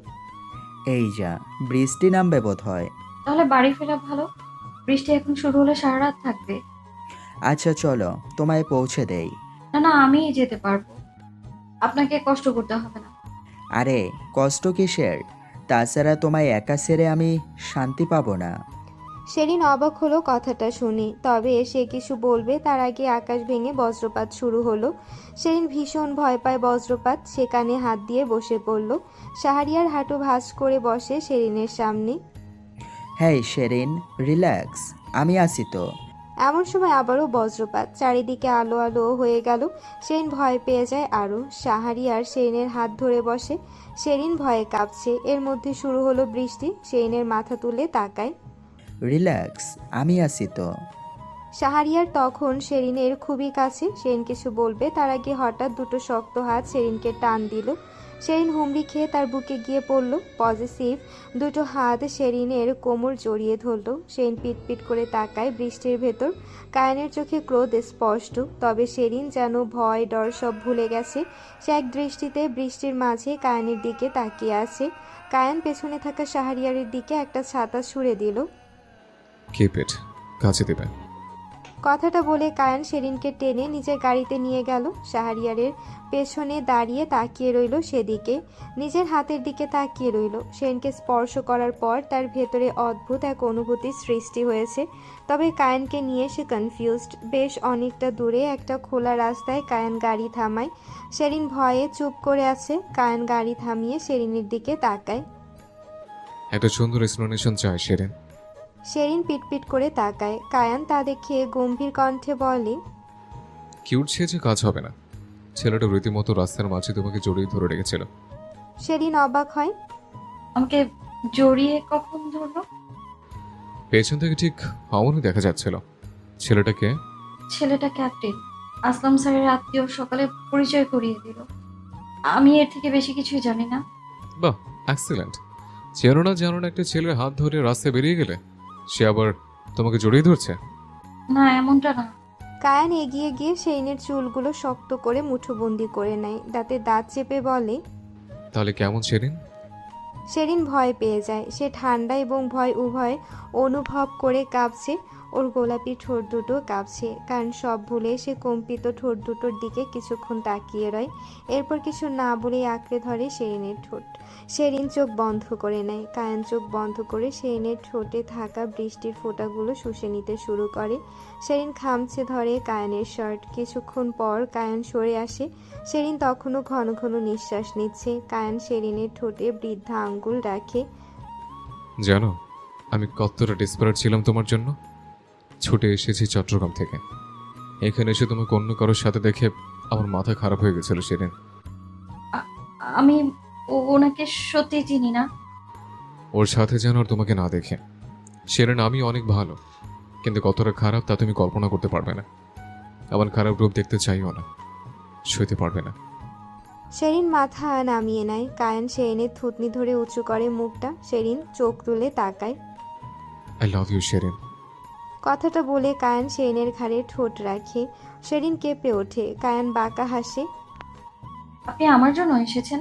এই যা, বৃষ্টি নামবে বোধ হয়। তাহলে বাড়ি ফেরা ভালো। বৃষ্টি এখন শুরু হলে সারা রাত থাকবে। আচ্ছা চলো, তোমায় পৌঁছে দেই। না না, আমিই যেতে পারবো, আপনাকে কষ্ট করতে হবে না। আরে কষ্ট কিসের? তাছাড়া তোমায় একা ছেড়ে আমি শান্তি পাবো না। শেরিন অবাক হলো কথাটা শুনে। তবে সে কিছু বলবে তার আগে আকাশ ভেঙে বজ্রপাত শুরু হলো। শেরিন ভীষণ ভয় পায় বজ্রপাত। সে কানে হাত দিয়ে বসে পড়ল। শাহরিয়ার হাঁটু ভাঁজ করে বসে শেরিনের সামনে। হ্যাঁ শেরিন, রিল্যাক্স, আমি আছি তো। এমন সময় আবারও বজ্রপাত। চারিদিকে আলো আলো হয়ে গেল। শেরিন ভয় পেয়ে যায় আরও। শাহরিয়ার শেরিনের হাত ধরে বসে। শেরিন ভয়ে কাঁপছে। এর মধ্যে শুরু হলো বৃষ্টি। শেরিনের মাথা তুলে তাকায়। রিল্যাক্স, আমি আছি তো। শাহরিয়ার তখন শেরিনের খুবই কাছে। শেরিন কিছু বলবে তার আগে হঠাৎ দুটো শক্ত হাত শেরিনকে টান দিল। শেরিন হুমড়ি খেয়ে তার বুকে গিয়ে পড়ল। পজিটিভ দুটো হাত শেরিনের কোমর জড়িয়ে ধরল। শেরিন পিটপিট করে তাকায় বৃষ্টির ভেতর। কায়ানের চোখে ক্রোধ স্পষ্ট। তবে শেরিন যেন ভয় ডর সব ভুলে গেছে। সে এক দৃষ্টিতে বৃষ্টির মাঝে কায়ানের দিকে তাকিয়ে আছে। কায়ান পেছনে থাকা শাহরিয়ারের দিকে একটা ছাতা ছুঁড়ে দিল। কিপ ইট, কাছে দেবে। কথাটা বলে কায়ান শেরিনকে টেনে নিজের গাড়িতে নিয়ে গেল। শাহরিয়ারের পেছনে দাঁড়িয়ে তাকিয়ে রইল সেদিকে। নিজের হাতের দিকে তাকিয়ে রইল। শেরিনকে স্পর্শ করার পর তার ভেতরে অদ্ভুত এক অনুভূতির সৃষ্টি হয়েছে। তবে কায়ানকে নিয়ে সে কনফিউজড। বেশ অনেকটা দূরে একটা খোলা রাস্তায় কায়ান গাড়ি থামায়। শেরিন ভয়ে চুপ করে আছে। কায়ান গাড়ি থামিয়ে শেরিনের দিকে তাকায়। একটা সুন্দর এক্সপ্লেনেশন চাই শেরিন। শেরিন পিটপিট করে তাকায়। কায়ান তা দেখে গম্ভীর কণ্ঠে বলে, কিউট সেজে কাজ হবে না। ছেলেটা রীতিমতো রাস্তার মাঝে তোমাকে জড়িয়ে ধরে রেখেছিল। শেরিন অবাক হয়। আমাকে জড়িয়ে কখন ধরলো? পেছন থেকে ঠিক অমনই দেখা যাচ্ছিল। ছেলেটাকে? ছেলেটা ক্যাপ্টেন আসলাম স্যারের আত্মীয়। সকালে পরিচয় করিয়ে দিল। আমি এর থেকে বেশি কিছুই জানি না। বাহ, এক্সিলেন্ট। চেনো না জানো না একটা ছেলের হাত ধরে রাস্তায় বেরিয়ে গেলে সে আবার তোমাকে জড়িয়ে ধরছে? না এমনটা না। কায়ান এগিয়ে গিয়ে শেরিনের চুলগুলো শক্ত করে মুঠোবন্দি করে নেয়। দাঁতে দাঁত চেপে বলে, তাহলে কেমন শেরিন? শেরিন ভয় পেয়ে যায়। সে ঠান্ডা এবং ভয় উভয় অনুভব করে কাঁপছে। ওর গোলাপি ঠোঁট দুটো কাঁপছে, কারণ সব ভুলে সে কম্পিত ঠোঁট দুটোর দিকে কিছুক্ষণ তাকিয়ে রয়। এরপর কিছু না বলেই আঁকড়ে ধরে শেরিনের ঠোঁট। শেরিন চোখ বন্ধ করে নেয়। কায়ান চোখ বন্ধ করে শেরিনের ঠোঁটে থাকা বৃষ্টির ফোঁটাগুলো শুষে নিতে শুরু করে। শেরিন খামচে ধরে কায়ানের শার্ট। কিছুক্ষণ পর কায়ান সরে আসে। শেরিন তখনও ঘন ঘন নিঃশ্বাস নিচ্ছে। কায়ান শেরিনের ঠোঁটে বৃদ্ধা আঙ্গুল রাখে। জানো আমি কতটা ডেসপারেট ছিলাম তোমার জন্য। ছুটে এসেছি চট্টগ্রাম থেকে, এখানে এসে তোমাকে অন্য কারোর সাথে দেখে আমার মাথা খারাপ হয়ে গেছিল সেদিন। আমি ওনাকে সত্যি চিনি না। ওর সাথে যেন আর তোমাকে না দেখে। সেরেন আমি অনেক ভালো, কিন্তু কতটা খারাপ তা তুমি কল্পনা করতে পারবে না। আমার খারাপ রূপ দেখতে চাইও না, সইতে পারবে না। শেরিন মাথা নামিয়ে নেয়। কায়ান শেরিনের থুতনি ধরে উঁচু করে মুখটা। শেরিন চোখ তুলে তাকায়। I love you Sherin. কথাটা বলে কায়ান শেরিনের ঘাড়ে ঠোঁট রাখে। শেরিন কেঁপে ওঠে। কায়ান বাঁকা হাসে। আপনি আমার জন্য এসেছেন?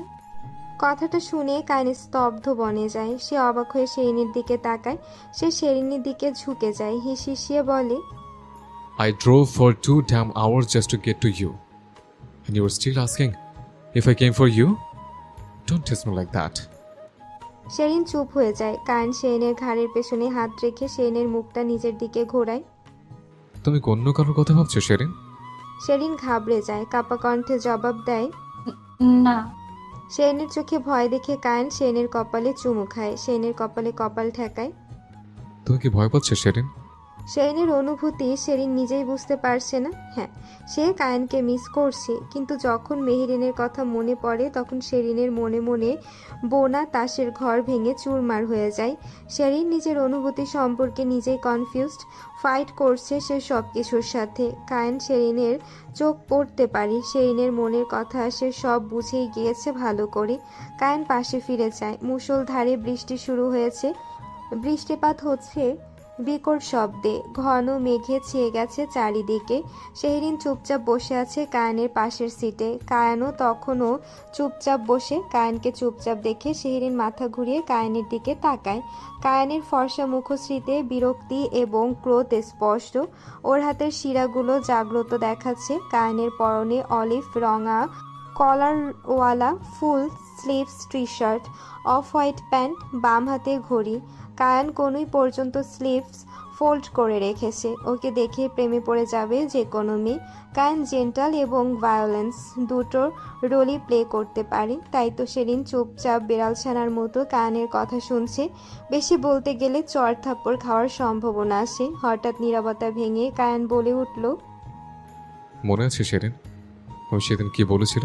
কথাটা শুনে কায়ান স্তব্ধ বনে যায়। সে অবাক হয়ে শেরিনের দিকে তাকায়। সে শেরিনের দিকে ঝুঁকে যায়, হিসিয়ে বলে, I drove for 2 damn hours just to get to you. And you were still asking if I came for you? Don't test me like that. Sherin চুপ হয়ে যায়। কায়ান শেরিনের ঘাড়ের পেছনে হাত রেখে শেরিনের মুখটা নিজের দিকে ঘোরায়। তুমি অন্য কারোর কথা ভাবছো শেরিন? শেরিন ঘাবড়ে যায়, কাপা কণ্ঠে জবাব দেয়, না। শেরিনের চোখে ভয় দেখে কায়ান শেরিনের কপালে চুমু খায়। শেরিনের কপালে কপাল ঠেকায়। তুমি কি ভয় পাচ্ছ শেরিন? শেরিনের অনুভূতি শেরিন নিজেই বুঝতে পারছে না। হ্যাঁ, সে কায়ানকে মিস করছে, কিন্তু যখন মেহেরিনের কথা মনে পড়ে তখন শেরিনের মনে মনে বোনা তাসের ঘর ভেঙে চুরমার হয়ে যায়। শেরিন নিজের অনুভূতি সম্পর্কে নিজেই কনফিউজড। ফাইট করছে সে সব কিছুর সাথে। কায়ান শেরিনের চোখ পড়তে পারে। শেরিনের মনের কথা সে সব বুঝেই গিয়েছে ভালো করে। কায়ান পাশে ফিরে যায়। মুষলধারে বৃষ্টি শুরু হয়েছে। বৃষ্টিপাত হচ্ছে বিকট শব্দে। ঘন মেঘে ছেয়ে গেছে চারিদিকে। শেরিন চুপচাপ বসে আছে কায়ানের পাশের সিটে। কায়ানও তখনও চুপচাপ বসে। কায়ানকে চুপচাপ দেখে শেরিন মাথা ঘুরিয়ে কায়ানের দিকে তাকায়। কায়ানের ফর্সা মুখশ্রীতে বিরক্তি এবং ক্রোধ স্পষ্ট। ওর হাতের শিরাগুলো জাগ্রত দেখাচ্ছে। কায়ানের পরনে অলিভ রঙা কলারওয়ালা full sleeves T shirt, off white pant, বাম হাতে ঘড়ি। কায়ান কোনোই পর্যন্ত স্লিভস ফোল্ড করে রেখেছে। ওকে দেখে প্রেমে পড়ে যাবে যে কোনো মেয়ে। কায়ান জেন্টাল এবং ভায়োলেন্স দুটোর রোলই প্লে করতে পারে। তাই তো শেরিন চুপচাপ বেড়ালছানার মতো কায়ানের কথা শুনছে। বেশি বলতে গেলে চড় থাপ্পড় খাওয়ার সম্ভাবনা আসে। হঠাৎ নীরবতা ভেঙে কায়ান বলে উঠল, মনে আছে শেরিন ও সেদিন কি বলেছিল?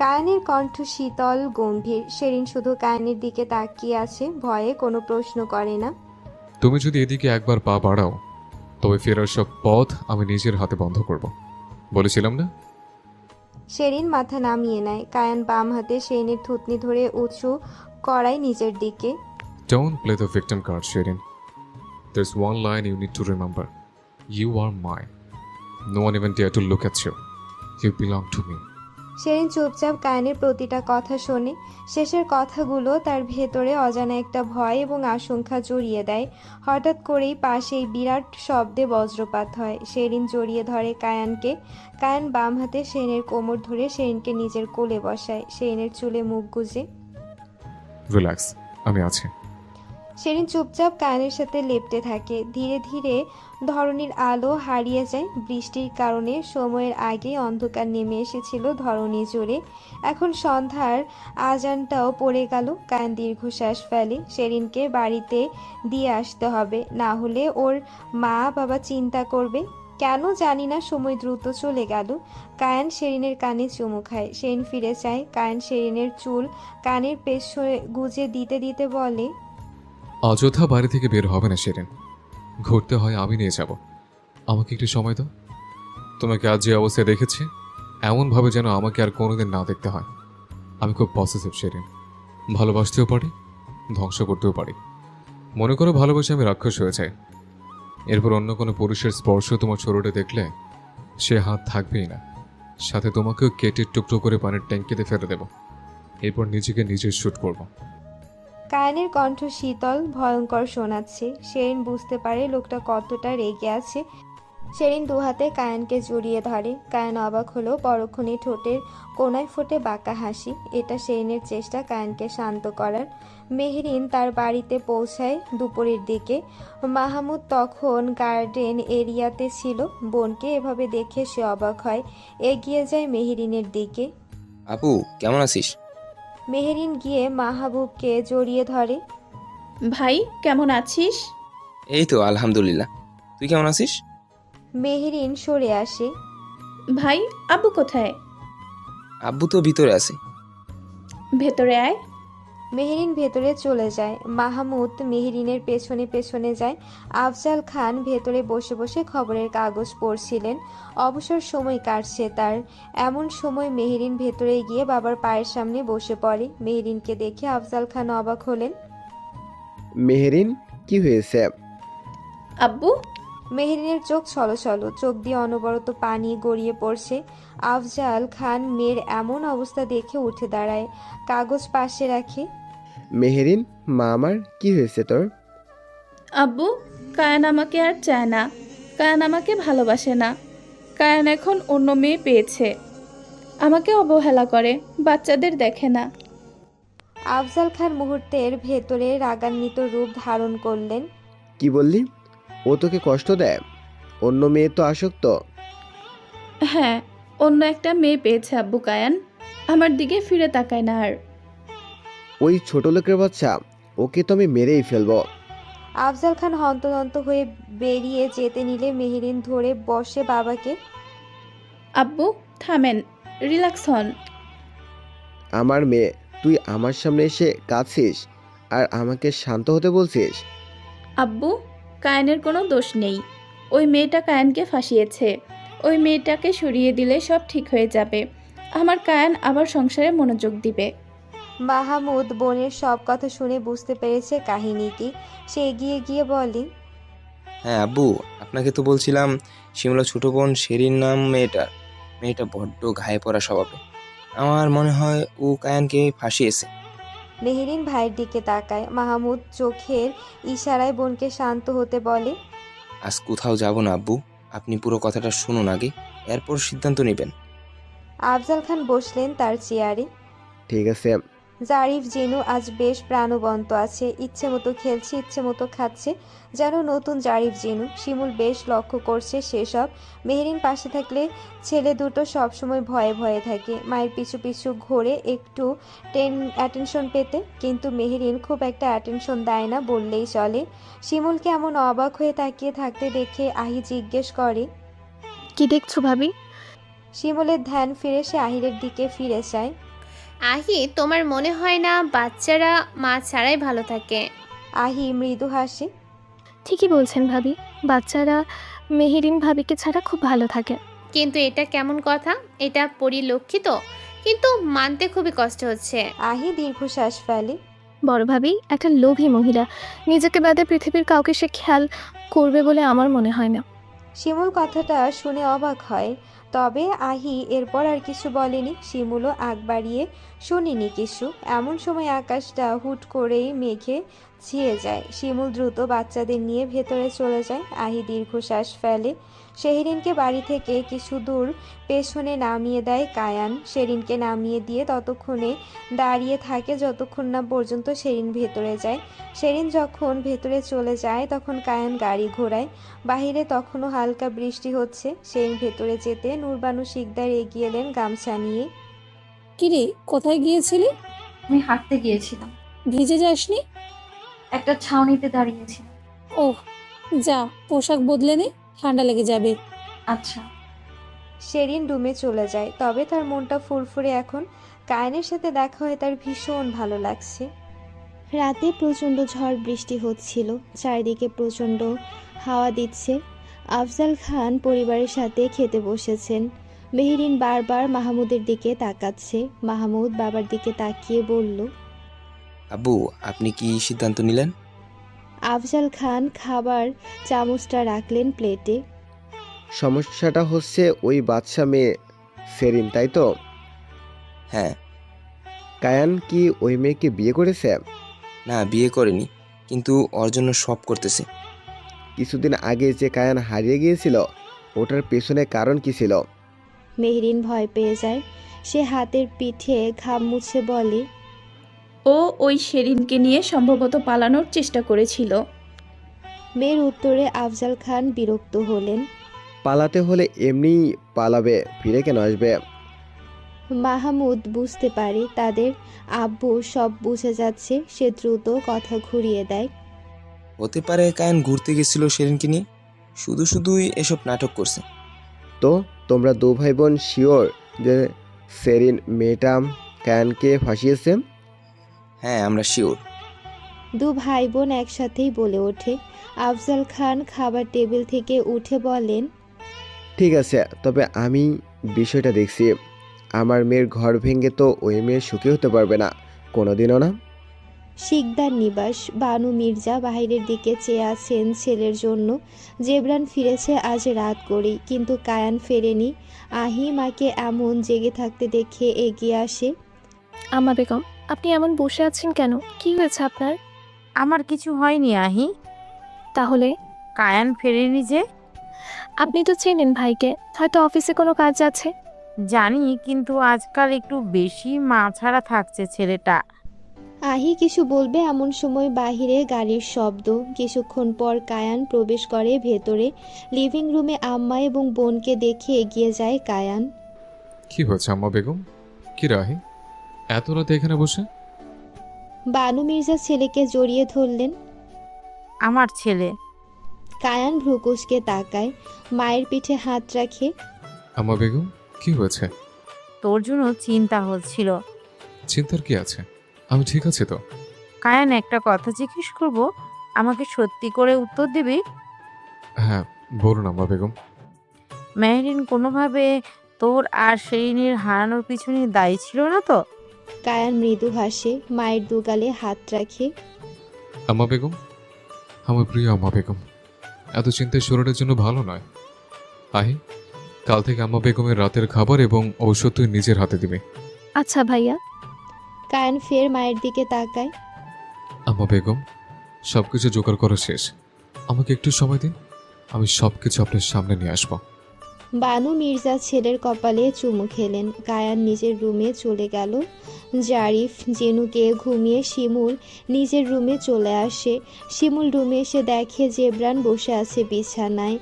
কায়ানের কণ্ঠ শীতল গম্ভীর। শেরিন শুধু কায়ানের দিকে তাকিয়ে আছে, ভয়ে কোনো প্রশ্ন করে না। তুমি যদি এদিকে একবার পা বাড়াও তবে ফেরার সব পথ আমি নিজের হাতে বন্ধ করব, বলেছিলাম না? শেরিন মাথা নামিয়ে নেয়। কায়ান বাম হাতে শেরিনের থুতনি ধরে উঁচু করায় নিজের দিকে। Don't play the victim card, Sherin. There's one line you need to remember. You are mine. No one even dare to look at you. You belong to me. Sherin চুপচাপ কায়ানের প্রতিটা কথা শোনে। শেষের কথাগুলো তার ভেতরে অজানা একটা ভয় এবং আশঙ্কা জড়িয়ে দেয়। হঠাৎ করেই পাশেই বিরাট শব্দে বজ্রপাত হয়। শেরিন জড়িয়ে ধরে কায়ানকে। কায়ান বাম হাতে শেরিনের কোমর ধরে শেরিনকে নিজের কোলে বসায়। শেরিনের চুলে মুখ গুজে। রিল্যাক্স, আমি আছি। শেরিন চুপচাপ কায়ানের সাথে লেপ্টে থাকে। ধীরে ধীরে ধরণীর আলো হারিয়ে যায়। বৃষ্টির কারণে সময়ের আগে অন্ধকার নেমে এসেছিল ধরণী জুড়ে। এখন সন্ধ্যার আজানটাও পড়ে গেল। কায়ান দীর্ঘশ্বাস ফেলে। শেরিনকে বাড়িতে দিয়ে আসতে হবে, না হলে ওর মা বাবা চিন্তা করবে। কেন জানি না সময় দ্রুত চলে গেল। কায়ান শেরিনের কানে চুমু খায়। শেরিন ফিরে যায়। কায়ান শেরিনের চুল কানের পেছনে গুজে দিতে দিতে বলে, অযথা বাড়ি থেকে বের হবে না শেরিন। ঘুরতে হয় আমি নিয়ে যাব, আমাকে একটু সময় দাও। তোমাকে আজ যে অবস্থায় দেখেছি এমনভাবে যেন আমাকে আর কোনোদিন না দেখতে হয়। আমি খুব পসেসিভ শেরিন, ভালোবাসতেও পারি, ধ্বংস করতেও পারি। মনে করো ভালোবাসে আমি রাক্ষস হয়ে যাই, এরপর অন্য কোনো পুরুষের স্পর্শ তোমার শরীরে দেখলে সে হাত থাকবেই না, সাথে তোমাকেও কেটে টুকরো করে পানির ট্যাঙ্কিতে ফেলে দেব। এরপর নিজেকে নিজে শ্যুট করব। কায়ানের কণ্ঠ শীতল ভয়ঙ্কর শোনাচ্ছে। শেরিন বুঝতে পারে লোকটা কতটা রেগে আছে। শেরিন দুহাতে কায়ানকে জড়িয়ে ধরে। কায়ান অবাক হলেও পরক্ষণে ঠোঁটের কোনায় ফোটে বাঁকা হাসি। এটা শেরিনের চেষ্টা কায়ানকে শান্ত করার। মেহরিন তার বাড়িতে পৌঁছায় দুপুরের দিকে। মাহমুদ তখন গার্ডেন এরিয়াতে ছিল। বোনকে এভাবে দেখে সে অবাক হয়, এগিয়ে যায় মেহরিনের দিকে। আপু কেমন আছিস? মেহরিন গিয়ে মাহবুবকে জড়িয়ে ধরে। ভাই কেমন আছিস? এই তো আলহামদুলিল্লাহ, তুই কেমন আছিস? মেহরিন সরে আসে। ভাই আব্বু কোথায়? আব্বু তো ভিতরে আছে। ভেতরে আয়। মেহরিন ভেতরে চলে যায়। মাহমুদ মেহরিনের পেছনে পেছনে যায়। আফজাল খান ভেতরে বসে বসে খবরের কাগজ পড়ছিলেন। অবসর সময় কাটছে তার। এমন সময় মেহরিন ভেতরে গিয়ে বাবার পায়ের সামনে বসে পড়ে। মেহরিনকে দেখে আফজাল খান অবাক হলেন। মেহরিন, কি হয়েছে? আব্বু। মেহরিনের চোখ ছলছল, চোখ দিয়ে অনবরত পানি গড়িয়ে পড়ছে। আফজাল খান মেয়ের এমন অবস্থা দেখে উঠে দাঁড়ায়, কাগজ পাশে রাখে। মেহরিন, মা আমার, কি হয়েছে তোর? আব্বু, কায়ান আমাকে আর চায় না। কায়ান আমাকে ভালোবাসে না। কায়ান এখন অন্য মেয়ে পেয়েছে। আমাকে অবহেলা করে, বাচ্চাদের দেখে না। আফজাল খান মুহূর্তের ভেতরে রাগান্বিত রূপ ধারণ করলেন। কি বললি? ও তোকে কষ্ট দেয়? অন্য মেয়ে তো আসক্ত। হ্যাঁ, অন্য একটা মেয়ে পেয়েছে আব্বু। কায়ান আমার দিকে ফিরে তাকায় না আর। ওই ছোট লোকের বাচ্চা, ওকে তো আমি মেরেই ফেলবো। আফজাল খান হন্তদন্ত হয়ে বেরিয়ে যেতে নিলে মেহরিন ধরে বসে বাবাকে। আব্বু থামেন, রিল্যাক্স হন। আমার মেয়ে, তুই আমার সামনে এসে কাঁদছিস আর আমাকে শান্ত হতে বলছিস? আব্বু, কায়ানের কোনো দোষ নেই। ওই মেয়েটা কায়ানকে ফাঁসিয়েছে। ওই মেয়েটাকে সরিয়ে দিলে সব ঠিক হয়ে যাবে। আমার কায়ান আবার সংসারে মনোযোগ দিবে। মাহমুদ বোনের সব কথা শুনে বুঝতে পেরেছে কাহিনী কি। সে এগিয়ে গিয়ে বলে, হ্যাঁ আব্বু, আপনাকে তো বলছিলাম শিমলা ছোট বোন শেরিন নাম মেয়েটা বড্ড ঘায়ে পড়া স্বভাবে। আমার মনে হয় ও কায়ানকে ফাঁসিয়েছে। মেহরিন ভাইয়ের দিকে তাকায়। মাহমুদ চোখের ইশারায় বোনকে শান্ত হতে বলে। আজ কোথাও যাব না আব্বু, আপনি পুরো কথাটা শুনুন আগে, এরপর সিদ্ধান্ত নেবেন। আফজাল খান বসলেন তার চেয়ারে। ঠিক আছে। জারিফ জিনু আজ বেশ প্রাণবন্ত আছে। ইচ্ছে মতো খেলছে, ইচ্ছে মতো খাচ্ছে, যেন নতুন জারিফ জিনু। শিমুল বেশ লক্ষ্য করছে সেসব। মেহরিন পাশে থাকলে ছেলে দুটো সবসময় ভয়ে ভয়ে থাকে। মায়ের পিছু পিছু ঘোরে একটু অ্যাটেনশন পেতে, কিন্তু মেহরিন খুব একটা অ্যাটেনশন দেয় না বললেই চলে। শিমুলকে এমন অবাক হয়ে তাকিয়ে থাকতে দেখে আহি জিজ্ঞেস করে, কি দেখছো ভাবি? শিমুলের ধ্যান ফিরে সে আহিরের দিকে ফিরে যায়। আহি, তোমার মনে হয় না বাচ্চারা মা ছাড়াই ভালো থাকে? আহি মৃদু হাসে। ঠিকই বলছেন ভাবি, বাচ্চারা মেহেরিন ভাবিকে ছাড়া খুব ভালো থাকে। কিন্তু এটা কেমন কথা? এটা পরিলক্ষিত, কিন্তু মানতে খুবই কষ্ট হচ্ছে। আহি দীর্ঘশ্বাস ফেলে। বড় ভাবি একটা লোভী মহিলা, নিজেকে বাদে পৃথিবীর কাউকে সে খেয়াল করবে বলে আমার মনে হয় না। শিমুল কথাটা শুনে অবাক হয়, তবে আহি এরপর আর কিছু বলেনি। শিমুলও আগ বাড়িয়ে শুনিনি কিছু। এমন সময় আকাশটা হুট করেই মেঘে ছেয়ে যায়। শিমুল দ্রুত বাচ্চাদের নিয়ে ভেতরে চলে যায়। আহি দীর্ঘশ্বাস ফেলে। শেহরিনকে বাড়ি থেকে কিছু দূর পেছনে নামিয়ে দেয় কায়ান। শেরিনকে নামিয়ে দিয়ে ততক্ষণে দাঁড়িয়ে থাকে যতক্ষণ না পর্যন্ত শেরিন ভেতরে যায়। শেরিন যখন ভেতরে চলে যায় তখন কায়ান গাড়ি ঘোরায়। বাহিরে তখনও হালকা বৃষ্টি হচ্ছে। শেরিন ভেতরে যেতে নূরবানু শিকদার এগিয়ে এলেন গামছা নিয়ে। কিরে, কোথায় গিয়েছিলি? আমি হাঁটতে গিয়েছিলাম। ভিজে যাসনি? একটা ছাউনিতে দাঁড়িয়েছিলাম। ওহ, যা পোশাক বদলে নে, ঠান্ডা লেগে যাবে। আচ্ছা। শেরিন রুমে চলে যায়, তবে তার মনটা ফুরফুরে এখন। কায়ানের সাথে দেখা হয়ে তার ভীষণ ভালো লাগছে। রাতে প্রচণ্ড ঝড় বৃষ্টি হচ্ছিল, চারিদিকে প্রচণ্ড হাওয়া দিচ্ছে। আফজাল খান পরিবারের সাথে খেতে বসেছেন। মেহরিন বারবার মাহমুদের দিকে তাকাচ্ছে। মাহমুদ বাবার দিকে তাকিয়ে বলল, আব্বু, আপনি কি সিদ্ধান্ত নিলেন? আফজাল খান খাবার চামচটা রাখলেন প্লেটে। সমস্যাটা হচ্ছে ওই বাচ্চা মেয়ে সেরিন, তাই তো? হ্যাঁ। কায়ান কি ওই মেয়েকে বিয়ে করেছে? না, বিয়ে করেনি, কিন্তু ওর জন্য সব করতেছে। কিছুদিন আগে যে কায়ান হারিয়ে গিয়েছিল ওটার পেছনে কারণ কি ছিল? মেহরিন ভয় পেয়ে যায়। সে হাতের পিঠে ঘাম মুছে বলে, ও ওই শেরিনকে নিয়ে সম্ভবত পালানোর চেষ্টা করেছিল। মেয়ের উত্তরে আফজাল খান বিরক্ত হলেন। পালাতে হলে এমনিই পালাবে, ফিরে কেন আসবে? মাহমুদ বুঝতে পারে তাদের আব্বু সব বুঝে যাচ্ছে। সে দ্রুত কথা ঘুরিয়ে দেয়। হতে পারে কায়ান ঘুরতে গেছিল শেরিনকে নিয়ে, শুধুই এসব নাটক করছে। তো তোমরা দু ভাই বোন শিওর যে সেরিন মেয়েটা কায়ানকে ফাঁসিয়েছে? হ্যাঁ, আমরা শিওর। দু ভাই বোন একসাথেই বলে ওঠে। আফজাল খান খাবার টেবিল থেকে উঠে বলেন, ঠিক আছে, তবে আমি বিষয়টা দেখছি। আমার মেয়ের ঘর ভেঙে তো ওই মেয়ে সুখী হতে পারবে না কোনোদিনও না। শিকদার নিবাস। বানু মির্জা বাইরের দিকে চেয়ে আছেন ছেলের জন্য। জেবরান ফিরেছে আজ রাত করেই, কিন্তু কায়ান ফেরেনি। আহি মাকে এমন জেগে থাকতে দেখে এগিয়ে আসে। আম্মা বেগম, আপনি এমন বসে আছেন কেন? কি হয়েছে আপনার? আমার কিছু হয়নি আহি। তাহলে কায়ান ফেরেনি যে? আপনি তো চেনেন ভাইকে, হয়তো অফিসে কোনো কাজ আছে। জানি, কিন্তু আজকাল একটু বেশি মা ছাড়া থাকছে ছেলেটা। আহি কিছু বলবে এমন সময় বাহিরে গাড়ির শব্দ। কিছুক্ষণ পর কায়ান প্রবেশ করে ভেতরে। লিভিং রুমে আম্মা এবং বোনকে দেখে এগিয়ে যায় কায়ান। কি হয়েছে আম্মা বেগম? কি রাহি, এত রাতে এখানে বসে? বানু মির্জা ছেলেকে জড়িয়ে ধরলেন। আমার ছেলে। কায়ান ভ্রুকুচকে তাকায়, মায়ের পিঠে হাত রাখে। আম্মা বেগম, কি হয়েছে? তোর জন্য চিন্তা হচ্ছিল। চিন্তার কি আছে? আমি ঠিক আছি তো। কায়ান, একটা কথা জিজ্ঞেস করব, আমাকে সত্যি করে উত্তর দিবি? হ্যাঁ বলুন আম্মা বেগম। মেহরিন কোনোভাবে তোর আর শেরিনের হারানোর পিছনে দায়ী ছিল না তো? কায়ান মৃদু হাসে, মায়ের দুগালে হাত রাখে। আম্মা বেগম, আমার প্রিয় আম্মা বেগম, এত চিন্তায় শরীরের জন্য ভালো নয়। আহি, কাল থেকে আম্মা বেগমের রাতের খাবার এবং ঔষধ তুই নিজের হাতে দিবি। আচ্ছা ভাইয়া। কায়ান ফের মায়ের দিকে তাকায়। আম্মা বেগম, সব কিছু জোগাড় করা শেষ, আমাকে একটু সময় দিন, আমি সব কিছু আপনার সামনে নিয়ে আসবো। বানু মির্জা ছেলের কপালে চুমু খেলেন। কায়ান নিজের রুমে চলে গেল। জারিফ জেনুকে ঘুমিয়ে শিমুল নিজের রুমে চলে আসে। শিমুল রুমে এসে দেখে জেবরান বসে আছে বিছানায়,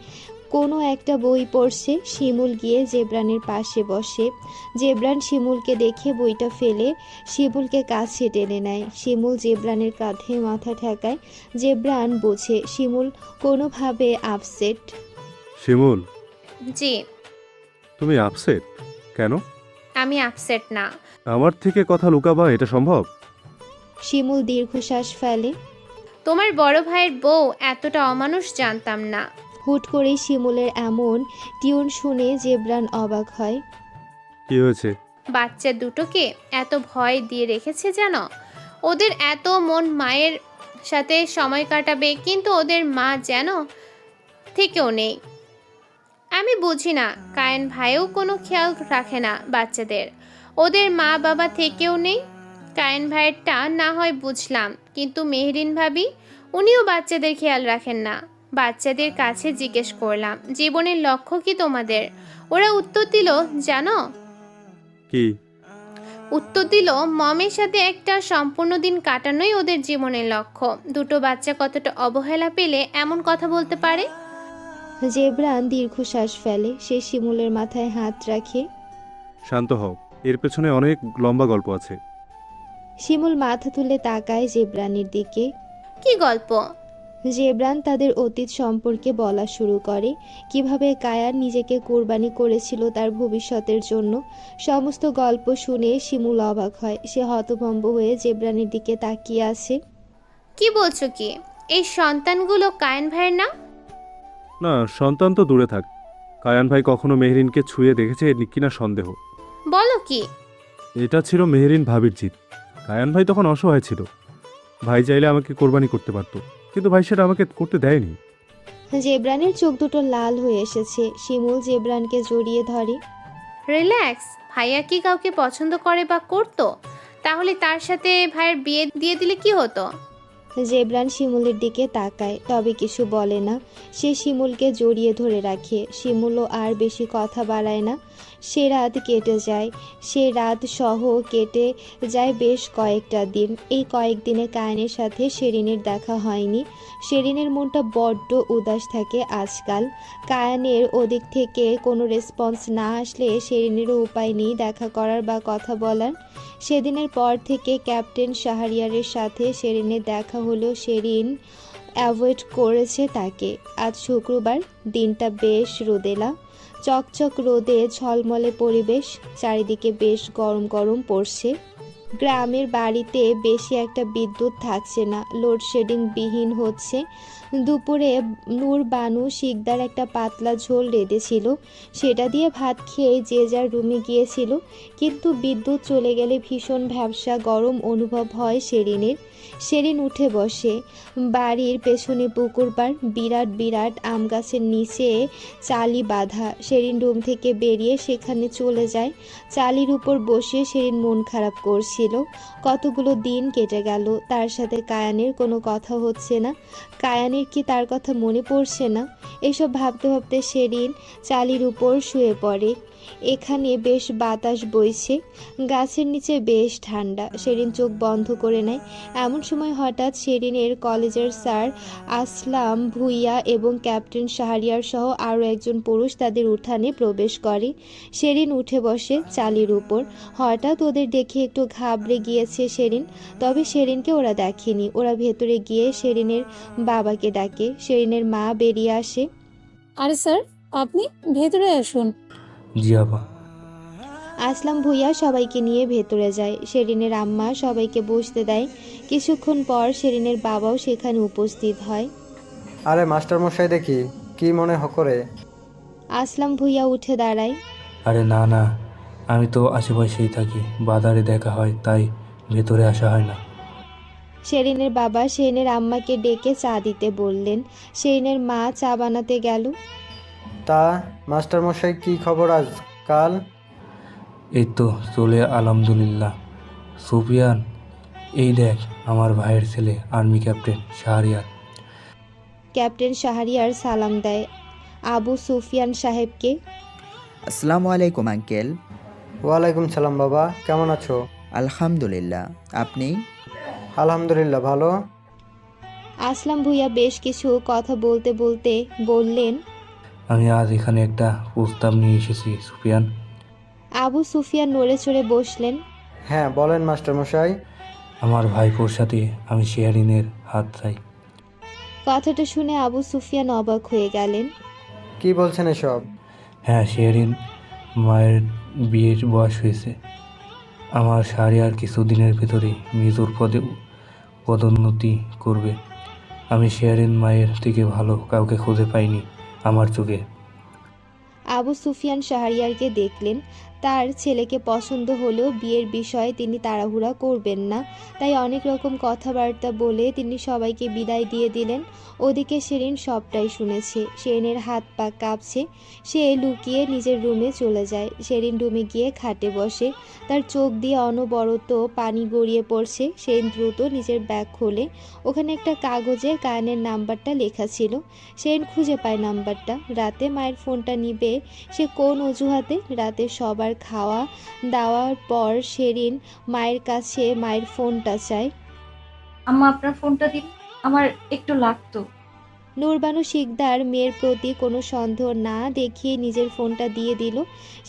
কোনো একটা বই পড়ছে। শিমুল গিয়ে জেবরানের পাশে বসে। জেবরান শিমুলকে দেখে বইটা ফেলে শিমুলকে কাছে টেনে নেয়। শিমুল জেবরানের কাঁধে মাথা ঠেকায়। জেবরান বোঝে শিমুল কোনোভাবে আপসেট। শিমুল, জি। তুমি আপসেট কেন? আমি আপসেট না। আমার থেকে কথা লুকাবা, এটা সম্ভব? শিমুল দীর্ঘশ্বাস ফেলে। তোমার বড় ভাইয়ের বউ এতটা অমানুষ জানতাম না। হুট করেই শিমুলের এমন টিউন শুনে জেবরান অবাক হয়। কি হয়েছে? বাচ্চা দুটোকে এত ভয় দিয়ে রেখেছে জানো? ওদের এত মন মায়ের সাথে সময় কাটাবে, কিন্তু ওদের মা যেন থেকেও নেই। আমি বুঝি না, কায়েন ভাইও কোনো খেয়াল রাখে না বাচ্চাদের। ওদের মা বাবা থেকেও নেই। কায়েন ভাইয়েরটা না হয় বুঝলাম, কিন্তু মেহরিন ভাবি, উনিও বাচ্চাদের খেয়াল রাখেন না। বাচ্চাদের কাছে জিজ্ঞেস করলাম, জীবনের লক্ষ্য কি তোমাদের? ওরা উত্তর দিল, জানো? কি উত্তর দিল, মমের সাথে একটা সম্পূর্ণ দিন কাটানোই ওদের জীবনের লক্ষ্য। দুটো বাচ্চা কতটা অবহেলা পেলে এমন কথা বলতে পারে? জেবরান দীর্ঘশ্বাস ফেলে। সে শিমুলের মাথায় হাত রাখে। শান্ত হও, এর পেছনে অনেক লম্বা গল্প আছে। শিমুল মাথা তুলে তাকায় জেবরানের দিকে। কি গল্প? জেবরান তাদের অতীত সম্পর্কে বলা শুরু করে, কিভাবে কায়ান নিজেকে কোরবানি করেছিল তার ভবিষ্যতের জন্য। সমস্ত গল্প শুনে শিমুল অবাক হয়। সে হতভম্ব হয়ে জেবরানের দিকে তাকিয়ে আছে। কি বলছো কি? এই সন্তানগুলো কায়েন ভাইয়ের না? না, সন্তান তো দূরে থাক, কায়ান ভাই কখনো মেহরিনকে ছুঁয়ে দেখেছে কিনা সন্দেহ। বলো কি? এটা ছিল মেহরিন ভাবির জিত। কায়ান ভাই তখন অসহায় ছিল। ভাই চাইলে আমাকে কোরবানি করতে পারতো, কিন্তু ভাই সেটা আমাকে করতে দেয়নি। জেবরানের চোখ দুটো লাল হয়ে এসেছে। শিমুল জেবরানকে জড়িয়ে ধরে। রিল্যাক্স। ভাইয়া কি কাউকে পছন্দ করে বা করতো? তাহলে তার সাথে ভাইয়ের বিয়ে দিয়ে দিলে কি হতো? জেবরান শিমুলের দিকে তাকায়, তবে কিছু বলে না। সে শিমুলকে জড়িয়ে ধরে রাখে। শিমুলও আর বেশি কথা বাড়ায় না। সে রাত কেটে যায়। সে রাত সহ কেটে যায় বেশ কয়েকটা দিন। এই কয়েকদিনে কায়ানের সাথে শেরিনের দেখা হয়নি। শেরিনের মনটা বড্ড উদাস থাকে আজকাল। কায়ানের ওদিক থেকে কোনো রেসপন্স না আসলে শেরিনেরও উপায় নেই দেখা করার বা কথা বলার। সেদিনের পর থেকে ক্যাপ্টেন শাহরিয়ারের সাথে শেরিনের দেখা হলেও শেরিন অ্যাভয়েড করেছে তাকে। আজ শুক্রবার, দিনটা বেশ রোদেলা। চকচক রোদে ঝলমলে পরিবেশ, চারিদিকে বেশ গরম গরম পড়ছে। গ্রামের বাড়িতে বেশি একটা বিদ্যুৎ থাকছে না, লোডশেডিং বিহীন হচ্ছে। দুপুরে নূর বানু শিকদার একটা পাতলা ঝোল রেঁধেছিল, সেটা দিয়ে ভাত খেয়ে যে যার রুমে গিয়েছিল। কিন্তু বিদ্যুৎ চলে গেলে ভীষণ ভ্যাবসা গরম অনুভব হয় শেরিনের। শেরিন উঠে বসে। বাড়ির পেছনে পুকুর পাড়, বিরাট বিরাট আম গাছের নিচে চালি বাঁধা। শেরিন রুম থেকে বেরিয়ে সেখানে চলে যায়। চালির উপর বসে শেরিন মন খারাপ করছিল। কতগুলো দিন কেটে গেল, তার সাথে কায়ানের কোনো কথা হচ্ছে না। কায়ানের কি তার কথা মনে পড়ছে না? এসব ভাবতে ভাবতে শেরিন চালির উপর শুয়ে পড়ে। এখানে বেশ বাতাস বইছে, গাছের নিচে বেশ ঠান্ডা। শেরিন চোখ বন্ধ করে নেয়। এমন সময় হঠাৎ শেরিনের কলেজের স্যার আসলাম ভুইয়া এবং ক্যাপ্টেন শাহরিয়ার সহ আরও একজন পুরুষ তাদের উঠানে প্রবেশ করে। শেরিন উঠে বসে চালির উপর। হঠাৎ ওদের দেখে একটু ঘাবড়ে গিয়েছে শেরিন, তবে শেরিনকে ওরা দেখেনি। ওরা ভেতরে গিয়ে শেরিনের বাবাকে ডাকে। শেরিনের মা বেরিয়ে আসে। আরে স্যার, আপনি ভেতরে আসুন। জি আপা। আসলাম ভুইয়া সবাইকে নিয়ে ভেতরে যায়। শেরিনের আম্মা সবাইকে বসতে দেয়। কিছুক্ষণ পর শেরিনের বাবাও সেখানে উপস্থিত হয়। আরে মাস্টারমশাই দেখি, কি মনে করে? আসলাম ভুইয়া উঠে দাঁড়ায়। আরে না না, আমি তো আশেপাশেই থাকি, বাজারে দেখা হয়, তাই ভেতরে আসা হয় না। শেরিনের বাবা শেরিনের আম্মাকে ডেকে চা দিতে বললেন। শেরিনের মা চা বানাতে গেল। তা মাস্টারমশাই কি খবর আজকাল? এই তো চলে আলহামদুলিল্লাহ। সুফিয়ান, এই দেখ আমার ভাইয়ের ছেলে army captain Shahriar. Captain Shahriar সালাম দেয় আবু সুফিয়ান সাহেবকে। আসসালামু আলাইকুম আঙ্কেল। ওয়ালাইকুম সালাম বাবা, কেমন আছো? আলহামদুলিল্লাহ, আপনি? আলহামদুলিল্লাহ ভালো। আসলাম ভুইয়া বেশ কিছু কথা বলতে বলতে বললেন, আমি আজ এখানে একটা প্রস্তাব নিয়ে এসেছি সুফিয়ান। আবু সুফিয়ান নড়ে চড়ে বসলেন। হ্যাঁ বলেন মাস্টারমশাই। আমার ভাইপোর সাথে আমি শেয়ারিনের হাত চাই। কথাটা শুনে আবু সুফিয়ান অবাক হয়ে গেলেন। কি বলছেন এসব? হ্যাঁ, শেয়ারিন মায়ের বিয়ের বয়স হয়েছে। আমার শাহরিয়ার কিছুদিনের ভেতরেই মেজর পদে পদোন্নতি করবে। আমি শেয়ারিন মায়ের থেকে ভালো কাউকে খুঁজে পাইনি আমার চোখে। আবু সুফিয়ান শাহরিয়ারকে দেখলেন। তার ছেলেকে পছন্দ হলেও বিয়ের বিষয়ে তিনি তাড়াহুড়া করবেন না, তাই অনেক রকম কথাবার্তা বলে তিনি সবাইকে বিদায় দিয়ে দিলেন। ওদিকে শেরিন সবটাই শুনেছে। শেরিনের হাত পা কাঁপছে। সে লুকিয়ে নিজের রুমে চলে যায়। শেরিন রুমে গিয়ে খাটে বসে। তার চোখ দিয়ে অনবরত পানি গড়িয়ে পড়ছে। শেরিন দ্রুত নিজের ব্যাগ খোলে। ওখানে একটা কাগজে কায়ানের নাম্বারটা লেখা ছিল। শেরিন খুঁজে পায় নাম্বারটা। রাতে মায়ের ফোনটা নিবে সে কোন অজুহাতে? রাতে সবার খাওয়া দাওয়ার পর শেরিন মায়ের কাছে মায়ের ফোনটা চায়। আম্মা আপনার ফোনটা দিন, আমার একটু লাগতো। নূরবানু শিকদার মেয়ের প্রতি কোনো সন্দেহ না দেখিয়ে নিজের ফোনটা দিয়ে দিল।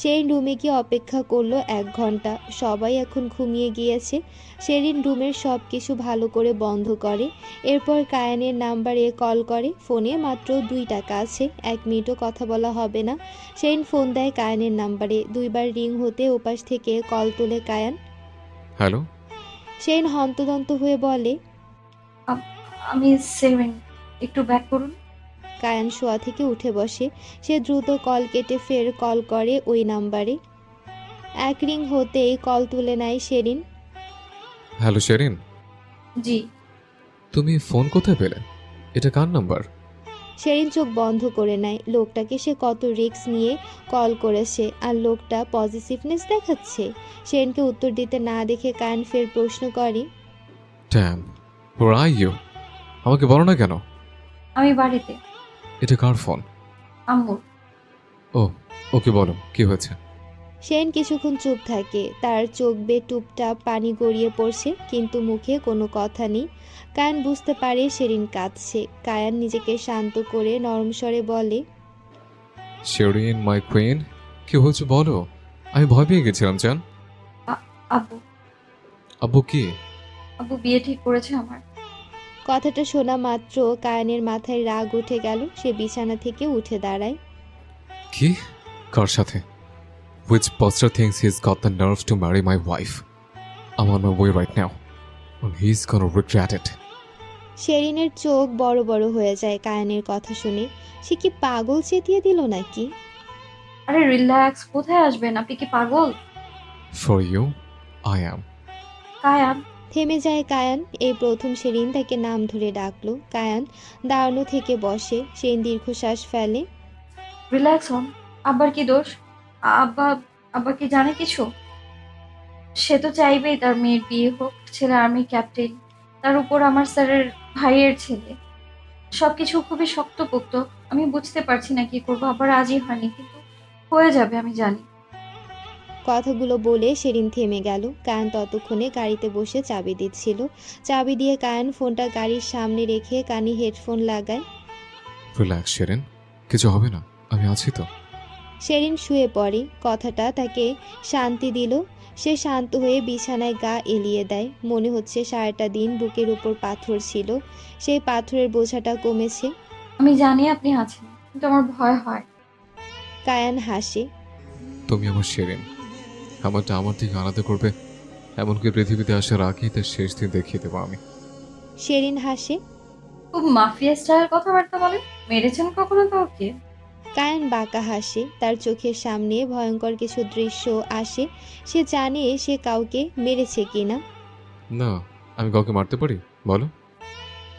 সেই রুমে গিয়ে অপেক্ষা করলো 1 ঘন্টা। সবাই এখন ঘুমিয়ে গিয়েছে। শেরিন রুমের সব কিছু ভালো করে বন্ধ করে। এরপর কায়ানের নাম্বারে কল করে। ফোনে মাত্র 2 টাকা আছে, 1 মিনিটও কথা বলা হবে না। শেরিন ফোন দেয় কায়ানের নাম্বারে। 2 বার রিং হতে ওপাশ থেকে কল তোলে কায়ান। হ্যালো। শেরিন হন্তদন্ত হয়ে বলে, আমি 7, একটু ব্যাক করুন। কায়ান শোয়া থেকে উঠে বসে। সে দ্রুত কল কেটে ফের কল করে ওই নাম্বারে। 1 রিং হতেই কল তুলে নেয় শেরিন। হ্যালো শেরিন। জি। তুমি ফোন কোথায় পেলে? এটা কার নাম্বার? শেরিন চোখ বন্ধ করে নেয়। লোকটাকে সে কত রিস্ক নিয়ে কল করেছে, আর লোকটা পজিটিভনেস দেখাচ্ছে। শেরিনকে উত্তর দিতে না দেখে কায়ান ফের প্রশ্ন করে, ড্যাম, where are you? আমাকে বলো না কেন? আমি বাড়িতে। এটা কার ফোন? আম্মুর। ও, ওকে বলো কি হয়েছে। সেন কিছুক্ষণ চুপ থাকে, তার চোখ বেয়ে টুপটাপ পানি গড়িয়ে পড়ছে, কিন্তু মুখে কোনো কথা নেই। কায়ান বুঝতে পারে শেরিন কাঁদছে। কায়ান নিজেকে শান্ত করে নরম স্বরে বলে, শেরিন মাই কুইন, কি হয়েছে বলো। আমি ভয় পেয়ে গেছিলাম জান। আব্বু। আব্বু কি? আব্বু বিয়ে ঠিক করেছে আমার। কথাটা শোনা মাত্র কায়ানের মাথায় রাগ উঠে গেল। সে বিছানা থেকে উঠে দাঁড়ায়। কি? কার সাথে? Which poster thinks he's got the nerve to marry my wife? I'm on my way right now. And he's gonna regret it. শেরিনের চোখ বড় বড় হয়ে যায় কায়ানের কথা শুনে। সে কি পাগল চেতিয়ে দিল নাকি? আরে রিল্যাক্স, কোথায় আসবেন? আপনি কি পাগল? For you, I am. Kayan. থেমে যায় কায়ান। এই প্রথম শেরিন তাকে নাম ধরে ডাকলো। কায়ান দাঁড়ানো থেকে বসে। সেন দীর্ঘশ্বাস ফেলে। রিল্যাক্স হন। আব্বার কি দোষ? আব্বা আব্বা কি জানে কিছু? সে তো চাইবেই তার মেয়ের বিয়ে হোক। ছেলে আর্মি ক্যাপ্টেন, তার উপর আমার স্যারের ভাইয়ের ছেলে। সবকিছু খুবই শক্তপোক্ত। আমি বুঝতে পারছি না কি করবো। আবার রাজি হয়নি, কিন্তু হয়ে যাবে আমি জানি। কথাগুলো বলে শেরিন থেমে গেল। কায়ান ততক্ষণে গাড়িতে বসে চাবি দিচ্ছিল। চাবি দিয়ে কায়ান ফোনটা গাড়ির সামনে রেখে কানে হেডফোন লাগায়। রিল্যাক্স শেরিন, কিছু হবে না, আমি আছি তো। শেরিন শুয়ে পড়ে। কথাটা তাকে শান্তি দিল। সে শান্ত হয়ে বিছানায় গা এলিয়ে দেয়। মনে হচ্ছে সারাটা দিন বুকের উপর পাথর ছিল, সেই পাথরের বোঝাটা কমেছে। আমি জানি আপনি আছেন, কিন্তু আমার ভয় হয়। কায়ান হাসে। তুমি আমার শেরিন, আমারটা আমার থেকে আলাদা করবে এমনকি পৃথিবীতে আসার আগেই তার শেষ দিন দেখিয়ে দেবো আমি। শেরিন হাসে। খুব মাফিয়া স্টাইল কথাবার্তা বলেন। মেরেছেন কখনো কাউকে? কায়ান বাঁকা হাসে। তার চোখের সামনে ভয়ঙ্কর কিছু দৃশ্য আসে। সে জানে সে কাউকে মেরেছে কিনা। না, আমি কাউকে মারতে পারি বলো?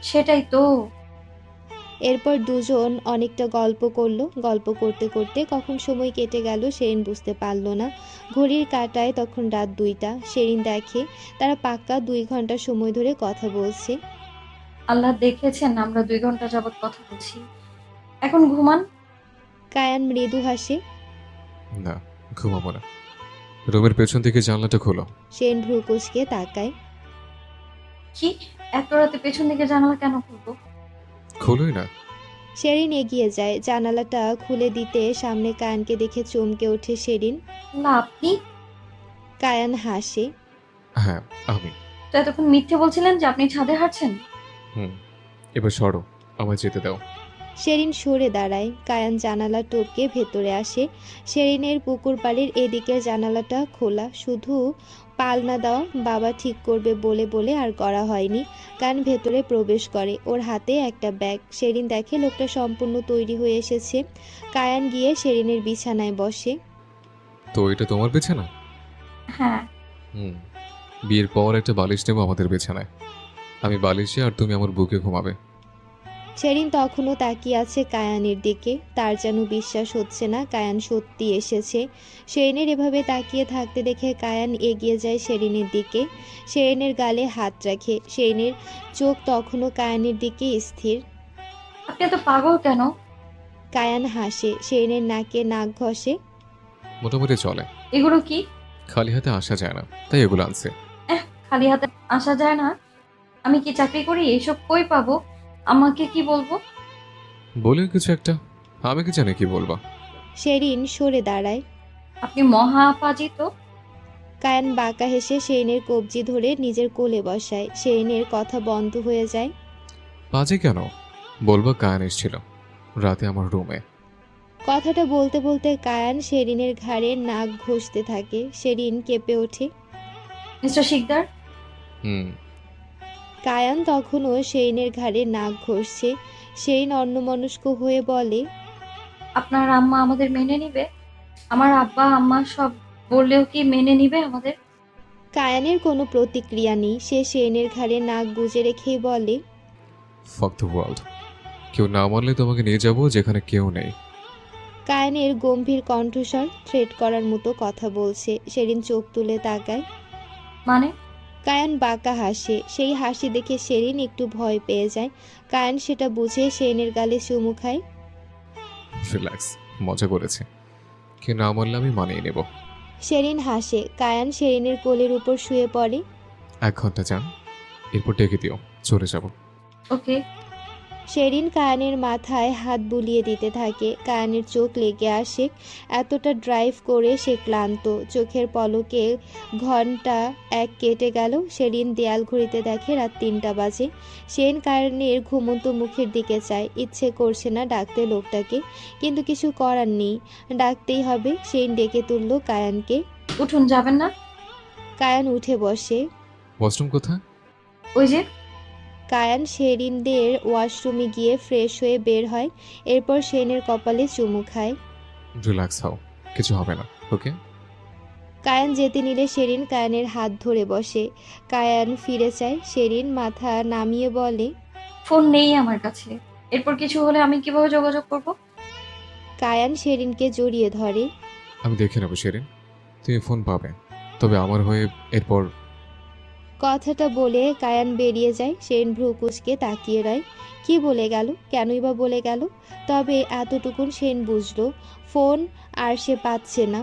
সেটাই তো। এরপর দুজন অনেকটা গল্প করলো। গল্প করতে করতে কখন সময় কেটে গেল শেরিন বুঝতে পারল না। ঘড়ির কাঁটায় তখন রাত 2টা। শেরিন দেখে তারা পাক্কা 2 ঘন্টা সময় ধরে কথা বলছে। আল্লাহ দেখেছেন আমরা 2 ঘন্টা যাবত কথা বলছি। এখন ঘুমান। কায়ান মৃদু হাসে। না, ঘুমাবো না। রুমের পেছন থেকে জানলাটা খোলো। শেন ভ্রু কুঁচকে তাকায়। কি? এত রাতে পেছন দিকে জানালা কেন খুলবো? খোলোই না। শেরিন এগিয়ে যায়। জানালাটা খুলে দিতে সামনে কায়ানকে দেখে চমকে ওঠে শেরিন। না আপনি? কায়ান হাসে। হ্যাঁ আমি। তো এতক্ষণ মিথ্যে বলছিলেন যে আপনি ছাদে হাঁটছেন। এবার সরো, আমায় যেতে দাও। শেরিন সরে দাঁড়ায়। কায়ান জানালা টপকে ভেতরে আসে। শেরিনের পুকুর পাড়ের এদিকের জানালাটা খোলা, শুধু পালনা দেওয়া। বাবা ঠিক করবে বলে বলে আর করা হয়নি। কায়ান ভেতরে প্রবেশ করে। ওর হাতে একটা ব্যাগ। শেরিন দেখে লোকটা সম্পূর্ণ তৈরি হয়ে এসেছে। কায়ান গিয়ে শেরিনের বিছানায় বসে। তো এটা তোমার বিছানা? হ্যাঁ। বিয়ের পর একটা বালিশ নেবো আমাদের বিছানায়। আমি বালিশে আর তুমি আমার বুকে ঘুমাবে। শেরিন তখনও তাকিয়ে আছে কায়ানের দিকে। তার যেন বিশ্বাস হচ্ছে না কায়ান সত্যি এসেছে। শেরিনের এভাবে তাকিয়ে থাকতে দেখে কায়ান এগিয়ে যায় শেরিনের দিকে। শেরিনের গালে হাত রাখে। শেরিনের চোখ তখনও কায়ানের দিকে স্থির। আপনি এত পাগল কেন? কায়ান হাসে। শেরিনের নাকে নাক ঘষে। মোটামুটি চলে। এগুলো কি? খালি হাতে আসা যায় না, তাই এগুলো আনছে। খালি হাতে আসা যায় না? আমি কি চাকরি করি? এইসব কই পাবো? আমাকে কি বলবো? বলে কিছু একটা, আমি কি জানি কি বলবা। শেরিন সরে দাঁড়ায়। আপনি মহা পাজি তো। কায়ান বাঁকা হেসে শেরিনের কবজি ধরে নিজের কোলে বসায়। শেরিনের কথা বন্ধ হয়ে যায়। বাজে কেন? বলবা কায়ান এসেছিল রাতে আমার রুমে। কথাটা বলতে বলতে কায়ান শেরিনের ঘাড়ে নাক ঘষতে থাকে। শেরিন কেঁপে ওঠে। মিস্টার শিকদার। কায়ান তখনও শেরিনের ঘাড়ে নাক ঘষছে। শেরিন অন্যমনস্ক হয়ে বলে, আপনার আম্মা আমাদের মেনে নিবে? আমার আব্বা আম্মা সব বললেও কি মেনে নিবে আমাদের? কায়ানের কোনো প্রতিক্রিয়া নেই। সে শেরিনের ঘাড়ে নাক গুজে রেখেই বলে, ফাক দ্য ওয়ার্ল্ড। কেউ না মানলে তোমাকে নিয়ে যাব যেখানে কেউ নেই। কায়ানের গম্ভীর কণ্ঠস্বর থ্রেট করার মতো কথা বলছে। শেরিন চোখ তুলে তাকায়। মানে? কায়ান বাঁকা হাসে, সেই হাসি দেখে শেরিন একটু ভয় পেয়ে যায়। কায়ান সেটা বুঝে শেরিনের গালে চুমু খায়। রিল্যাক্স, মজা করেছে। কে না মানলে আমি মানিয়ে নেব। শেরিন হাসে। কায়ান শেরিনের কোলের উপর শুয়ে পড়ে। 1 ঘন্টা যান, এরপর ডেকে দিও, চলে যাব। ওকে। শেরিন কায়ানের মাথায় হাত বুলিয়ে দিতে থাকে। কায়ানের চোখ লেগে আসে। এতটা ড্রাইভ করে সে ক্লান্ত। চোখের পলকে ঘন্টা 1 কেটে গেল। শেরিন দেয়াল ঘড়িতে দেখে রাত 3টা বাজে। শেরিন কায়ানের ঘুমন্ত মুখের দিকে চায়। ইচ্ছে করছে না ডাকতে লোকটাকে, কিন্তু কিছু করার নেই, ডাকতেই হবে। শেরিন ডেকে তুলল কায়ানকে। উঠুন, যাবেন না? কায়ান উঠে বসে। ওয়াশরুম কোথায়? ওই যে। কায়ান শেরিনদের ওয়াশরুমে গিয়ে ফ্রেশ হয়ে বের হয়। এরপর শেরিনের কপালে চুমু খায়। রিল্যাক্স হও, কিছু হবে না, ওকে? কায়ান যেতে নিলে শেরিন কায়ানের হাত ধরে বসে। কায়ান ফিরে চায়। শেরিন মাথা নামিয়ে বলে, ফোন নেই আমার কাছে, এরপর কিছু হলে আমি কিভাবে যোগাযোগ করব? কায়ান শেরিনকে জড়িয়ে ধরে। আমি দেখে নেবো শেরিন, তুমি ফোন পাবে, তবে আমার হয়ে। এরপর কথাটা বলে কায়ান বেরিয়ে যায়। শেরিন ভ্রু কুঁচকে তাকিয়ে রয়। কি বলে গেল, কেনই বা বলে গেল? তবে এতটুকুন শেরিন বুঝলো, ফোন আর সে পাচ্ছে না।